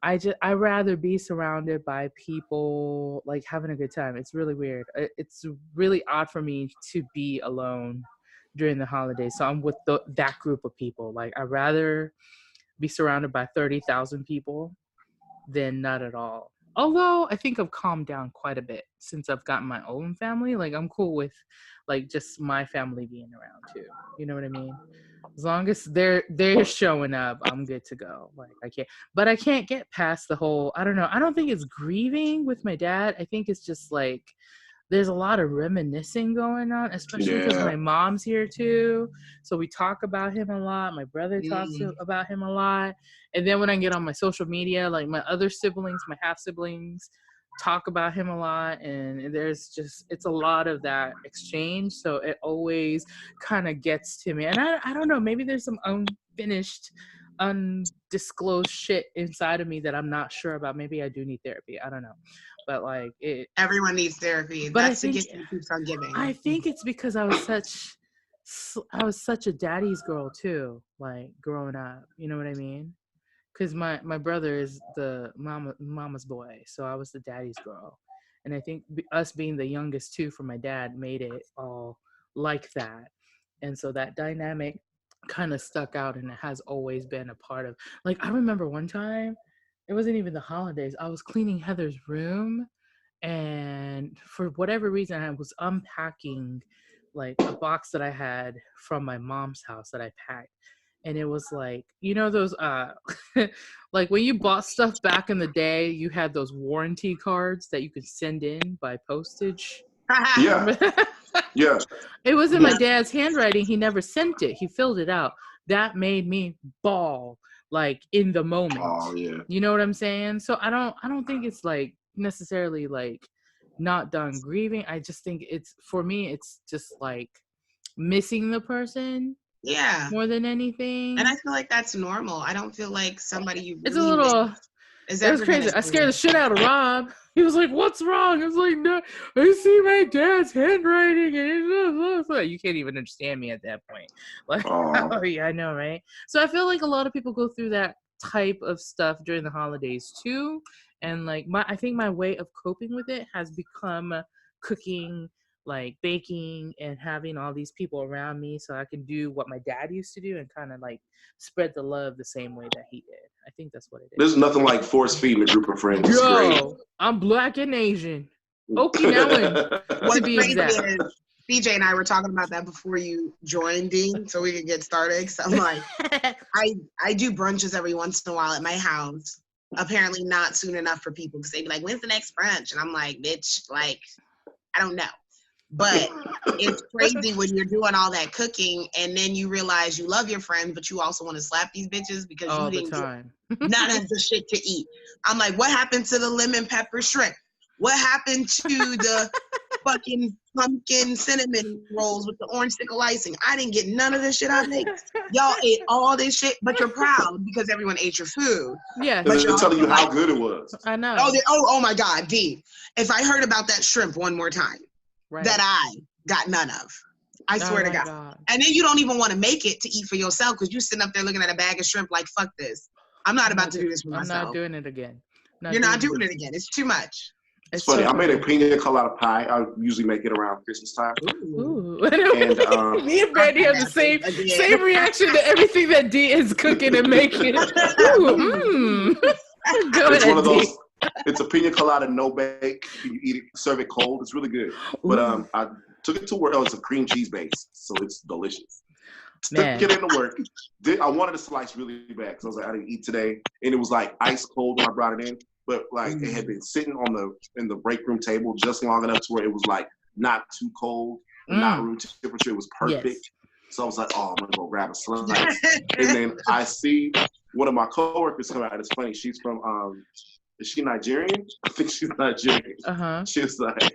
S2: I rather be surrounded by people like having a good time. It's really weird. It's really odd for me to be alone during the holidays. So I'm with that group of people. Like I'd rather be surrounded by 30,000 people than not at all. Although I think I've calmed down quite a bit since I've gotten my own family. Like I'm cool with like just my family being around too. You know what I mean? As long as they're showing up, I'm good to go. Like I can't get past the whole, I don't know. I don't think it's grieving with my dad. I think it's just like, there's a lot of reminiscing going on, especially because my mom's here too. So we talk about him a lot. My brother talks about him a lot. And then when I get on my social media, like my other siblings, my half siblings, talk about him a lot, and it's a lot of that exchange, so it always kind of gets to me. And I don't know, maybe there's some unfinished, undisclosed shit inside of me that I'm not sure about. Maybe I do need therapy, I don't know, but like
S3: everyone needs therapy, but that's the gift that keeps on giving.
S2: I think it's because I was such a daddy's girl too, like growing up, you know what I mean? Because my brother is the mama's boy, so I was the daddy's girl. And I think us being the youngest too for my dad made it all like that. And so that dynamic kind of stuck out, and it has always been a part of, like, I remember one time, it wasn't even the holidays, I was cleaning Heather's room, and for whatever reason I was unpacking like a box that I had from my mom's house that I packed. And it was like, you know, those, like when you bought stuff back in the day, you had those warranty cards that you could send in by postage.
S1: Yeah. Yeah.
S2: It was in my dad's handwriting. He never sent it. He filled it out. That made me bawl, like in the moment.
S1: Oh yeah.
S2: You know what I'm saying? So I don't think it's like necessarily like not done grieving. I just think it's, for me, it's just like missing the person.
S3: Yeah.
S2: More than anything.
S3: And I feel like that's normal. I don't feel like somebody you really
S2: it's a little
S3: miss
S2: it was crazy. I scared the shit out of Rob. He was like, "What's wrong?" I was like, "No, I see my dad's handwriting." And you can't even understand me at that point. Like, oh yeah, I know, right? So I feel like a lot of people go through that type of stuff during the holidays too. And like I think my way of coping with it has become cooking, like baking, and having all these people around me so I can do what my dad used to do and kind of like spread the love the same way that he did. I think that's what it is.
S1: There's nothing like force feeding a group of friends. It's great.
S2: I'm Black and Asian. Okinawan.
S3: What's crazy is CJ and I were talking about that before you joined, Dean, so we could get started. So I'm like, I do brunches every once in a while at my house. Apparently not soon enough for people because they'd be like, "When's the next brunch?" And I'm like, "Bitch, like, I don't know." But it's crazy when you're doing all that cooking and then you realize you love your friends, but you also want to slap these bitches because
S2: all
S3: you didn't
S2: get
S3: none of the shit to eat. I'm like, what happened to the lemon pepper shrimp? What happened to the fucking pumpkin cinnamon rolls with the orange stickle icing? I didn't get none of this shit I made. Y'all ate all this shit, but you're proud because everyone ate your food.
S2: Yeah,
S1: but they're telling you how good it was.
S2: I know.
S3: Oh my God, D. If I heard about that shrimp one more time, that I got none of. I swear to God. And then you don't even want to make it to eat for yourself because you're sitting up there looking at a bag of shrimp like, fuck this. I'm not about to do this for myself.
S2: I'm not doing it again.
S3: You're not doing it again. It's too much.
S1: It's funny. So I made a pina colada pie. I usually make it around Christmas time.
S2: Ooh. And me and Brandy have the same reaction to everything that D is cooking and making. Ooh, Go ahead,
S1: one of those. It's a pina colada, no bake. You eat it, serve it cold. It's really good. But I took it to work. Oh, it's a cream cheese base, so it's delicious. Took it into work. I wanted to slice really bad because I was like, I didn't eat today, and it was like ice cold when I brought it in. But like it had been sitting in the break room table just long enough to where it was like not too cold, not room temperature. It was perfect. Yes. So I was like, oh, I'm gonna go grab a slice. And then I see one of my coworkers come out. It's funny. She's from is she Nigerian? I think she's Nigerian. She was like,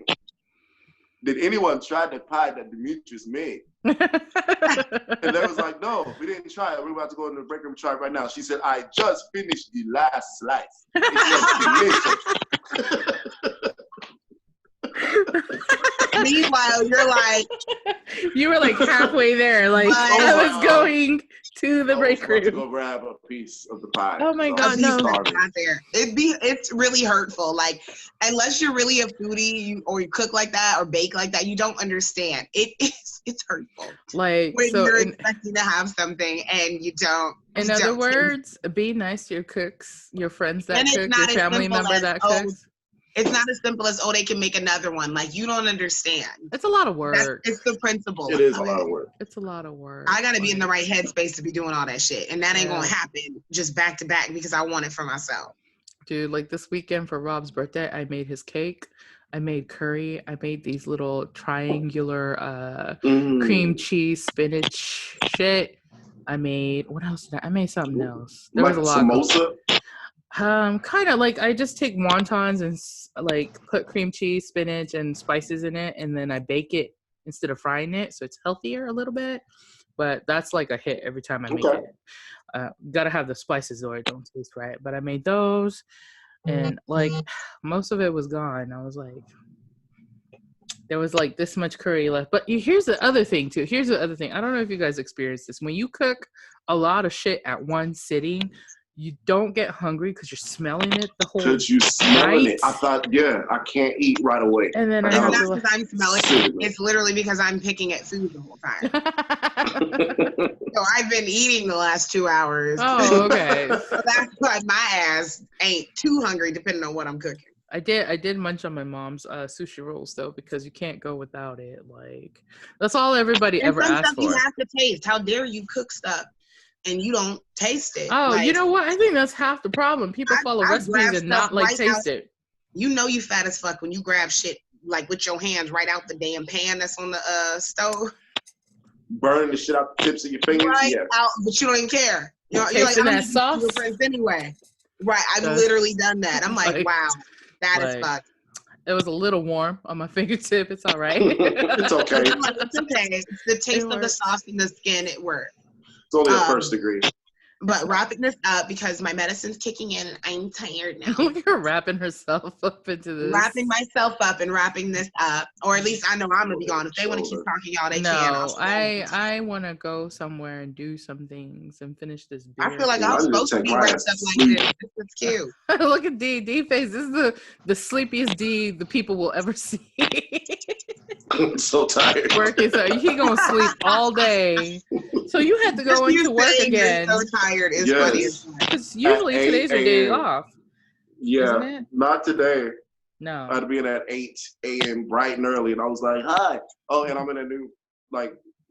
S1: did anyone try the pie that Demetrius made? And they was like, no, we didn't try it. We're about to go in the break room and try it right now. She said, I just finished the last slice. It was delicious.
S3: Meanwhile, you're like,
S2: you were like halfway there. Like I was going to the break room
S1: to go grab a piece of the pie.
S2: Oh my God, no!
S3: Not there. It's really hurtful. Like unless you're really a foodie, or you cook like that or bake like that, you don't understand. It's hurtful.
S2: Like
S3: when you're expecting to have something and you don't.
S2: In other words, be nice to your cooks, your friends that cook, your family member that cooks.
S3: It's not as simple as, they can make another one. Like, you don't understand.
S2: It's a lot of work.
S3: It's the principle.
S1: It is a lot of work.
S2: It's a lot of work.
S3: I got to be in the right headspace to be doing all that shit. And that ain't going to happen just back to back because I want it for myself.
S2: Dude, like this weekend for Rob's birthday, I made his cake. I made curry. I made these little triangular cream cheese spinach shit. I made, what else did I made something else. There was a lot.
S1: Samosa?
S2: Kind of like I just take wontons and like put cream cheese, spinach, and spices in it, and then I bake it instead of frying it, so it's healthier a little bit. But that's like a hit every time I make it. Gotta have the spices or it don't taste right. But I made those, and like most of it was gone. I was like, there was like this much curry left. But here's the other thing too. Here's the other thing. I don't know if you guys experienced this. When you cook a lot of shit at one sitting, you don't get hungry because you're smelling it the whole night.
S1: Because you're smelling it. I thought, I can't eat right away.
S2: And then
S3: it's not because I'm smelling it. It's literally because I'm picking at food the whole time. So I've been eating the last 2 hours.
S2: Oh, okay.
S3: So that's why my ass ain't too hungry depending on what I'm cooking.
S2: I did munch on my mom's sushi rolls though, because you can't go without it. Like, that's all everybody
S3: And
S2: ever
S3: some
S2: asked
S3: stuff you
S2: for.
S3: have to taste. How dare you cook stuff and you don't taste it?
S2: Oh,
S3: like,
S2: you know what? I think that's half the problem. People follow
S3: I
S2: recipes
S3: grab
S2: and
S3: stuff
S2: not like
S3: right
S2: taste
S3: out.
S2: it.
S3: You know you fat as fuck when you grab shit like with your hands right out the damn pan that's on the stove.
S1: Burn the shit out the tips of your fingers.
S3: Right
S1: Yes.
S3: out, but you don't even care. You're like,
S2: Tasting
S3: I'm
S2: that
S3: eating
S2: sauce.
S3: your friends anyway. Right, I've
S2: Yes.
S3: literally done that. I'm like, wow, that is fuck.
S2: It was a little warm on my fingertip. It's all right.
S1: It's okay.
S3: It's okay. It's the taste of the sauce and the skin. It works.
S1: It's only a first degree.
S3: But wrapping this up because my medicine's kicking in and I'm tired now.
S2: Look at her wrapping herself up into this.
S3: Wrapping myself up and wrapping this up. Or at least I know I'm going to be gone. If they want to keep talking, y'all, they can.
S2: No, I want to go somewhere and do some things and finish this beer.
S3: I feel like I'm supposed to be wrapped up like this. This is cute.
S2: Look at D face. This is the sleepiest D the people will ever see.
S1: I'm so tired.
S2: Working, so he gonna sleep all day. So you had to go into work again.
S3: You're so tired. It's funny.
S2: Because usually today's your day off.
S1: Yeah, not today.
S2: No.
S1: I had to be in at 8 a.m. bright and early, and I was like, hi. Oh, and I'm in a new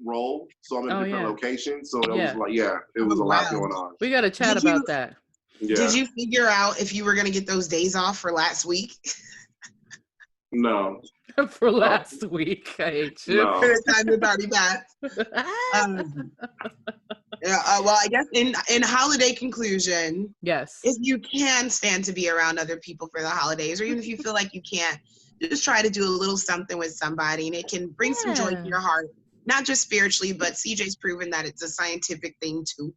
S1: role, so I'm in a different location. So it was like, it was a lot going on.
S2: We got to chat about that.
S1: Yeah.
S3: Did you figure out if you were going to get those days off for last week?
S1: No.
S2: For last week, I hate you.
S1: No.
S3: The time has already passed. Well, I guess in holiday conclusion,
S2: yes,
S3: if you can stand to be around other people for the holidays, or even if you feel like you can't, just try to do a little something with somebody, and it can bring some joy to your heart, not just spiritually, but CJ's proven that it's a scientific thing too.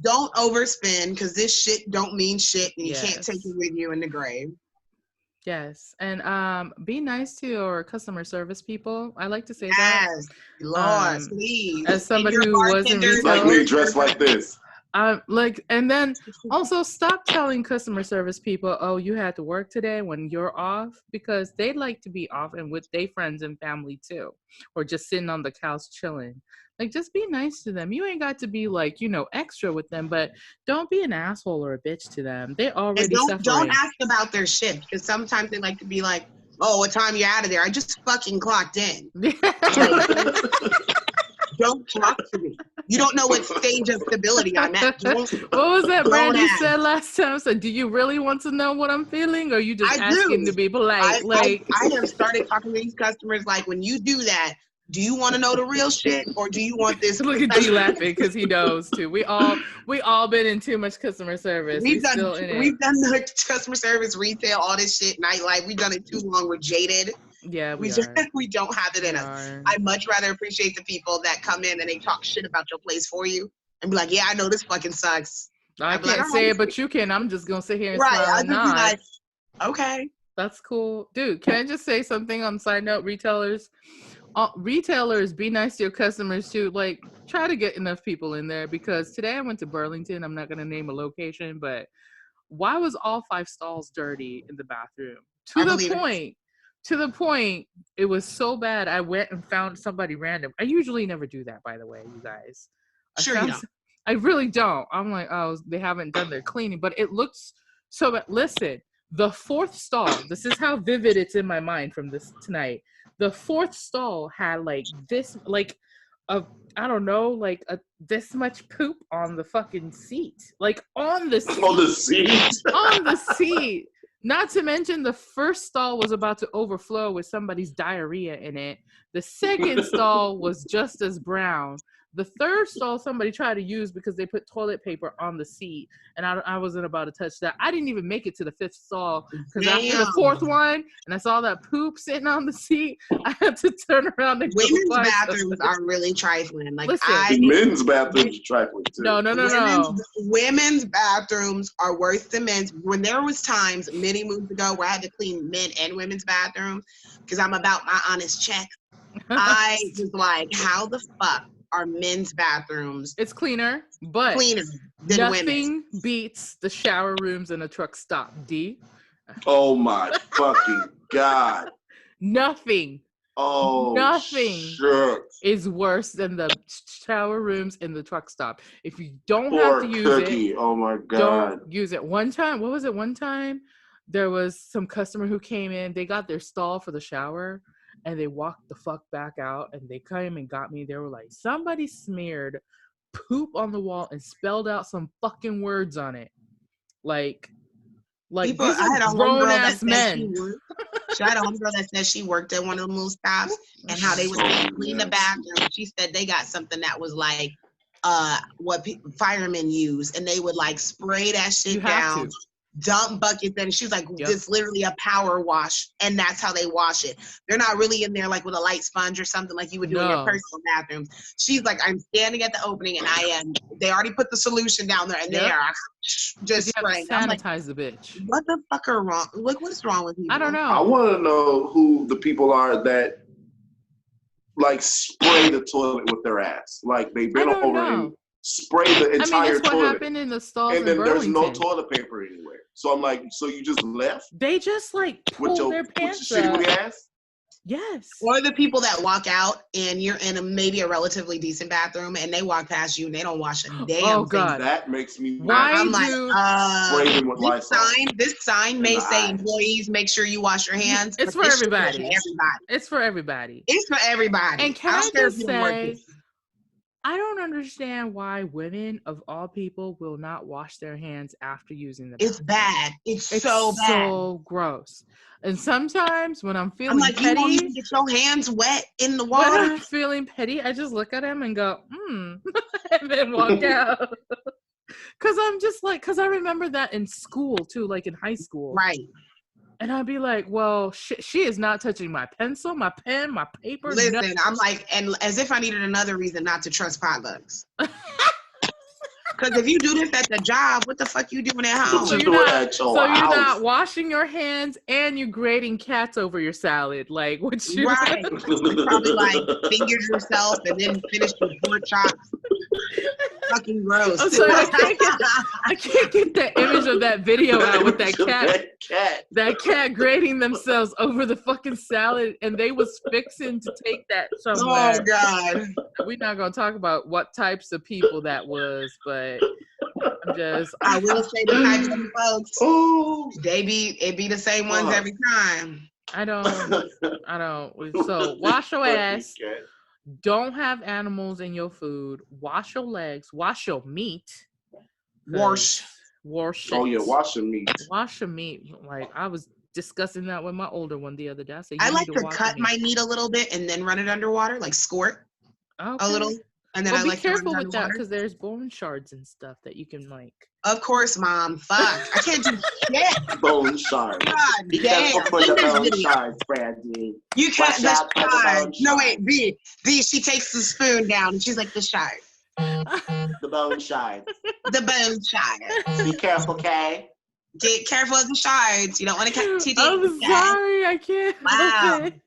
S3: Don't overspend, because this shit don't mean shit, and you can't take it with you in the grave.
S2: Yes, and be nice to your customer service people. I like to say that.
S3: Yes, Lord, please.
S2: As somebody who was in retail,
S1: like me, dressed like this.
S2: And then also stop telling customer service people, oh, you had to work today when you're off, because they like to be off and with their friends and family too, or just sitting on the couch chilling. Like, just be nice to them. You ain't got to be extra with them, but don't be an asshole or a bitch to them. They're already suffering.
S3: Don't ask about their shift, because sometimes they like to be like, oh, what time you out of there? I just fucking clocked in. Don't talk to me. You don't know what stage of stability I'm at.
S2: What was that Brandy said last time? So, do you really want to know what I'm feeling, or are you just asking to be polite?
S3: I have started talking to these customers like, when you do that, do you want to know the real shit, or do you want this?
S2: Look at D laughing because he knows too. We all been in too much customer service.
S3: We've done the customer service, retail, all this shit, nightlife. We've done it too long. We're jaded.
S2: Yeah, we
S3: don't have it in us. I much rather appreciate the people that come in and they talk shit about your place for you and be like, yeah, I know this fucking sucks.
S2: I can't say it, but you can. I'm just gonna sit here and smile and nod.
S3: Like, okay,
S2: that's cool, dude. Can I just say something on side note? Retailers, be nice to your customers too. Like, try to get enough people in there, because today I went to Burlington. I'm not gonna name a location, but why was all 5 stalls dirty in the bathroom? To the point, it was so bad. I went and found somebody random. I usually never do that, by the way, you guys. I really don't. I'm like, oh, they haven't done their cleaning, but it looks so bad. Listen, the 4th stall. This is how vivid it's in my mind from this tonight. The 4th stall had this much poop on the fucking seat. On the seat.
S1: On the seat.
S2: On the seat. Not to mention the 1st stall was about to overflow with somebody's diarrhea in it. The 2nd stall was just as brown. The 3rd stall somebody tried to use because they put toilet paper on the seat, and I wasn't about to touch that. I didn't even make it to the 5th stall, because after the 4th one, and I saw that poop sitting on the seat, I had to turn around and
S3: women's bathrooms are really trifling.
S1: Men's bathrooms are trifling too.
S2: No.
S3: Women's bathrooms are worse than men's. When there was times many moons ago where I had to clean men and women's bathrooms because I'm about my honest check, I was like, how the fuck are men's bathrooms?
S2: It's cleaner, but
S3: than
S2: nothing
S3: women's.
S2: Beats the shower rooms in a truck stop. D.
S1: Oh my fucking God.
S2: Nothing is worse than the shower rooms in the truck stop. If you don't have to use it,
S1: oh my God,
S2: don't use it. One time, what was it? One time, there was some customer who came in. They got their stall for the shower, and they walked the fuck back out. And they came and got me. They were like, somebody smeared poop on the wall and spelled out some fucking words on it. Like
S3: people,
S2: these
S3: I had a
S2: are grown ass men.
S3: I had a homegirl that said she worked at one of the little stops, and how they would clean the bathroom. She said they got something that was like what firemen use, and they would like spray that shit down, dump buckets, and she's like, it's literally a power wash, and that's how they wash it. They're not really in there like with a light sponge or something like you would do in your personal bathrooms. She's like, I'm standing at the opening, and they already put the solution down there, and they are just spraying.
S2: Sanitize the bitch.
S3: What the fuck are wrong? Like, what's wrong with people?
S2: I don't know.
S1: I want to know who the people are that like spray the toilet with their ass. Like they bend over and spray the entire
S2: that's
S1: toilet.
S2: What happened in the stalls
S1: and then
S2: in
S1: there's no toilet paper anywhere. So I'm like, so you just left?
S2: They just like pull their pants up.
S1: With your shitty ass?
S2: Yes.
S3: Or the people that walk out and you're in maybe a relatively decent bathroom and they walk past you and they don't wash a damn thing.
S2: God.
S1: That makes me
S3: I'm like, this sign may say employees, make sure you wash your hands.
S2: It's for everybody. It's for everybody.
S3: It's for everybody.
S2: And can I just say, I don't understand why women of all people will not wash their hands after using them.
S3: It's bad. It's so bad.
S2: So gross. And sometimes when I'm feeling petty,
S3: you won't even get your hands wet in the water.
S2: When I'm feeling petty, I just look at him and go, and then walk out. Because I remember that in school too, like in high school.
S3: Right.
S2: And I'd be like, well, she is not touching my pencil, my pen, my paper.
S3: Listen,
S2: nothing.
S3: I'm like, and as if I needed another reason not to trust potlucks. Because if you do this at the job, what the fuck you doing at home?
S2: You're not washing your hands and you're grating cats over your salad. Like, what you...
S3: Right. You probably like fingered yourself and then finished with pork chops. Fucking gross.
S2: I'm sorry, I can't get the image of that video out with that cat. That cat grating themselves over the fucking salad, and they was fixing to take that somewhere.
S3: Oh God.
S2: We're not gonna talk about what types of people that was, but
S3: I will say the types of folks. Oh, it be the same ones every time.
S2: I don't. So wash your ass. Don't have animals in your food. Wash your legs. Wash your meat.
S3: Wash
S2: it.
S1: Oh yeah, wash your meat.
S2: Wash your meat. Like I was discussing that with my older one the other day. I said,
S3: I like to cut my meat a little bit and then run it underwater, like squirt a little. And then I like to
S2: be careful with that because there's bone shards and stuff that you can like.
S3: Of course, Mom. Fuck. I can't do shit.
S1: Bone shards.
S3: God
S1: Be
S3: damn.
S1: careful for the bone shards, Brandy.
S3: You can't. The shard. No, wait. B. She takes the spoon down and she's like, the shard.
S1: The bone shard.
S3: The bone shard.
S1: Be careful, Kay.
S3: Get careful of the shards. You don't want to cut too deep.
S2: I'm sorry. I can't.
S3: Wow.
S2: Okay.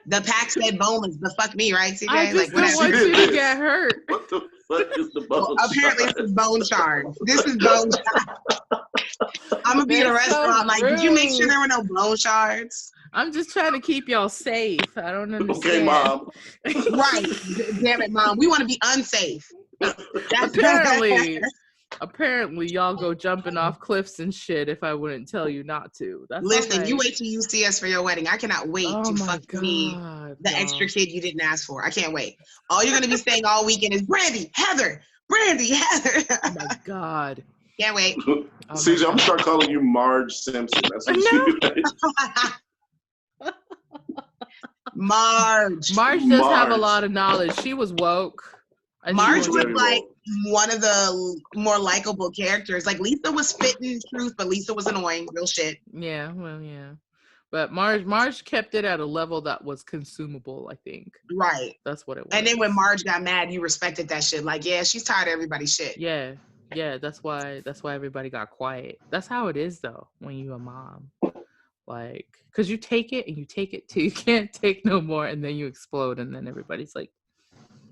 S3: The pack said boneless, but fuck me, right, CJ?
S2: I just don't want you to get hurt.
S1: What the fuck is the bone shard?
S3: Apparently, this is bone shard. This is bone shard. I'm gonna be at a restaurant. Like, did you make sure there were no bone shards?
S2: I'm just trying to keep y'all safe. I don't understand.
S1: Okay, Mom.
S3: Right. Damn it, Mom. We want to be unsafe.
S2: Apparently, y'all go jumping off cliffs and shit if I wouldn't tell you not to.
S3: Listen, you wait till you see us for your wedding. I cannot wait to fuck me the extra kid you didn't ask for. I can't wait. All you're going to be saying all weekend is, Brandy, Heather.
S2: Oh, my God.
S3: Can't wait.
S1: CJ, I'm going to start calling you Marge Simpson. That's what you do.
S3: Marge
S2: does have a lot of knowledge. She was woke.
S3: Marge was like one of the more likable characters. Like Lisa was spitting truth, but Lisa was annoying. Real shit.
S2: Yeah, well, yeah. But Marge kept it at a level that was consumable, I think.
S3: Right.
S2: That's what it was.
S3: And then when Marge got mad, you respected that shit. Like, yeah, she's tired of everybody's shit.
S2: Yeah. That's why everybody got quiet. That's how it is though when you're a mom. Like, because you take it and you take it till you can't take no more, and then you explode, and then everybody's like,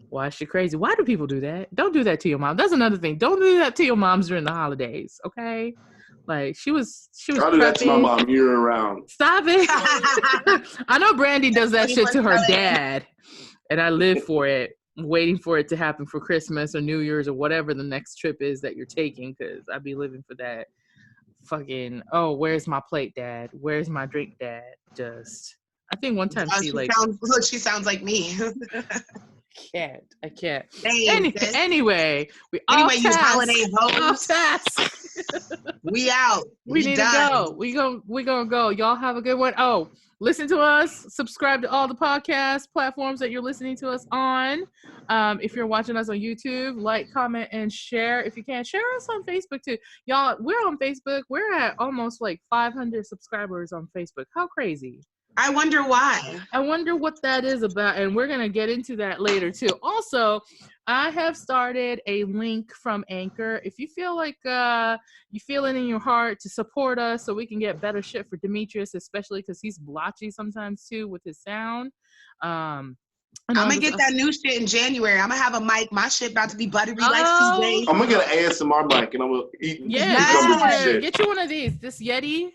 S2: why is she crazy? Why do people do that? Don't do that to your mom. That's another thing. Don't do that to your moms during the holidays, okay? Like she was
S1: I do that to my mom year round.
S2: Stop it. I know Brandy does that shit to her dad, and I live for it, waiting for it to happen for Christmas or New Year's or whatever the next trip is that you're taking, because I'd be living for that. fucking, oh, where's my plate, Dad? Where's my drink, Dad? I think one time she
S3: sounds like me.
S2: I can't.
S3: Dang,
S2: Anyway,
S3: you holiday hoes. We out.
S2: We need to go. We gonna go. Y'all have a good one. Oh, listen to us. Subscribe to all the podcast platforms that you're listening to us on. If you're watching us on YouTube, like, comment, and share. If you can, share us on Facebook too. Y'all, we're on Facebook. We're at almost like 500 subscribers on Facebook. How crazy.
S3: I wonder why.
S2: I wonder what that is about, and we're going to get into that later, too. Also, I have started a link from Anchor. If you feel like you feel it in your heart to support us so we can get better shit for Demetrius, especially because he's blotchy sometimes, too, with his sound. I'm
S3: going to get that new shit in January. I'm going to have a mic. My shit about to be buttery like CJ.
S1: I'm going to get an ASMR mic, and I'm going to eat.
S2: Yeah, get you one of these. This Yeti.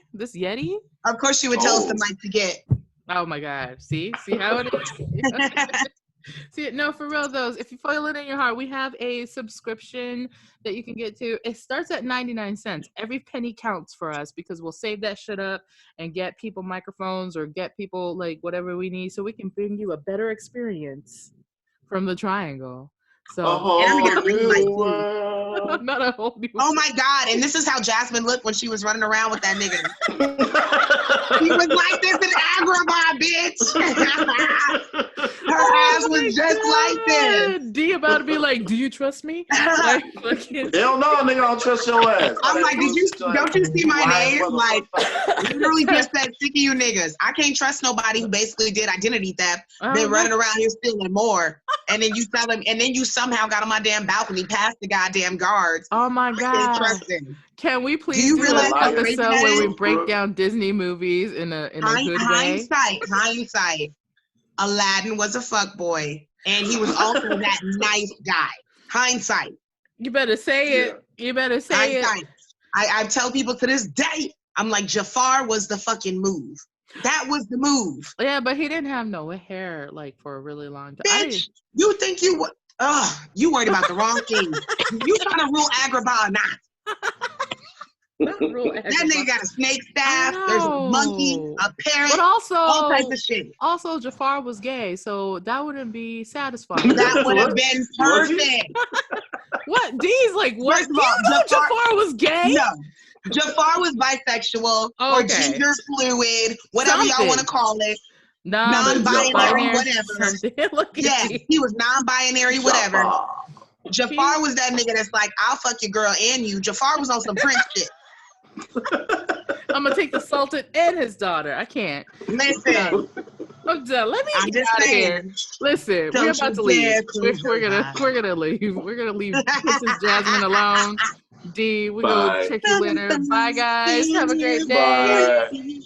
S3: Of course, you would tell us the mic to get.
S2: Oh my God! See how it is. See, no, for real though. If you feel it in your heart, we have a subscription that you can get to. It starts at 99 cents. Every penny counts for us because we'll save that shit up and get people microphones or get people like whatever we need, so we can bring you a better experience from the Triangle. So
S3: I'm gonna bring my
S2: not a whole new.
S3: Oh my God! And this is how Jasmine looked when she was running around with that nigga. He was like this in Agrabah, bitch. Her ass was just like this.
S2: D about to be like, "Do you trust me?"
S1: Like, hell no, nigga, I don't trust your ass.
S3: I'm like, don't you see my name? Like, literally just said, "Sick of you niggas." I can't trust nobody who basically did identity theft, been running around here stealing more, and then you tell them, and then you somehow got on my damn balcony past the goddamn guards.
S2: Oh my God! Can we please do an episode where we break down Disney movies in a good way?
S3: Hindsight. Aladdin was a fuckboy, and he was also that nice guy. Hindsight.
S2: You better say it. You better say it.
S3: I tell people to this day, I'm like, Jafar was the fucking move. That was the move.
S2: Yeah, but he didn't have no hair like for a really long time.
S3: Bitch, you think you would? You worried about the wrong thing. You trying to rule Agrabah or not? That nigga got a snake staff. There's a monkey, a parrot,
S2: but also
S3: all types of shit.
S2: Also, Jafar was gay, so that wouldn't be satisfying.
S3: That would have been perfect.
S2: What? D's like what? First of all, Jafar was gay.
S3: No, Jafar was bisexual or gender fluid, whatever y'all want to call it. Non-binary, whatever. Yes, he was non-binary, whatever. Jafar was that nigga that's like, I'll fuck your girl and you. Jafar was on some Prince shit.
S2: I'm gonna take the Sultan and his daughter. I can't.
S3: Listen.
S2: I'm done. Let me get out of here. Listen, we're about to leave. We're gonna leave. We're gonna leave Mrs. Jasmine alone. D, we're gonna check you later. Bye guys. Have a great day.
S1: Bye.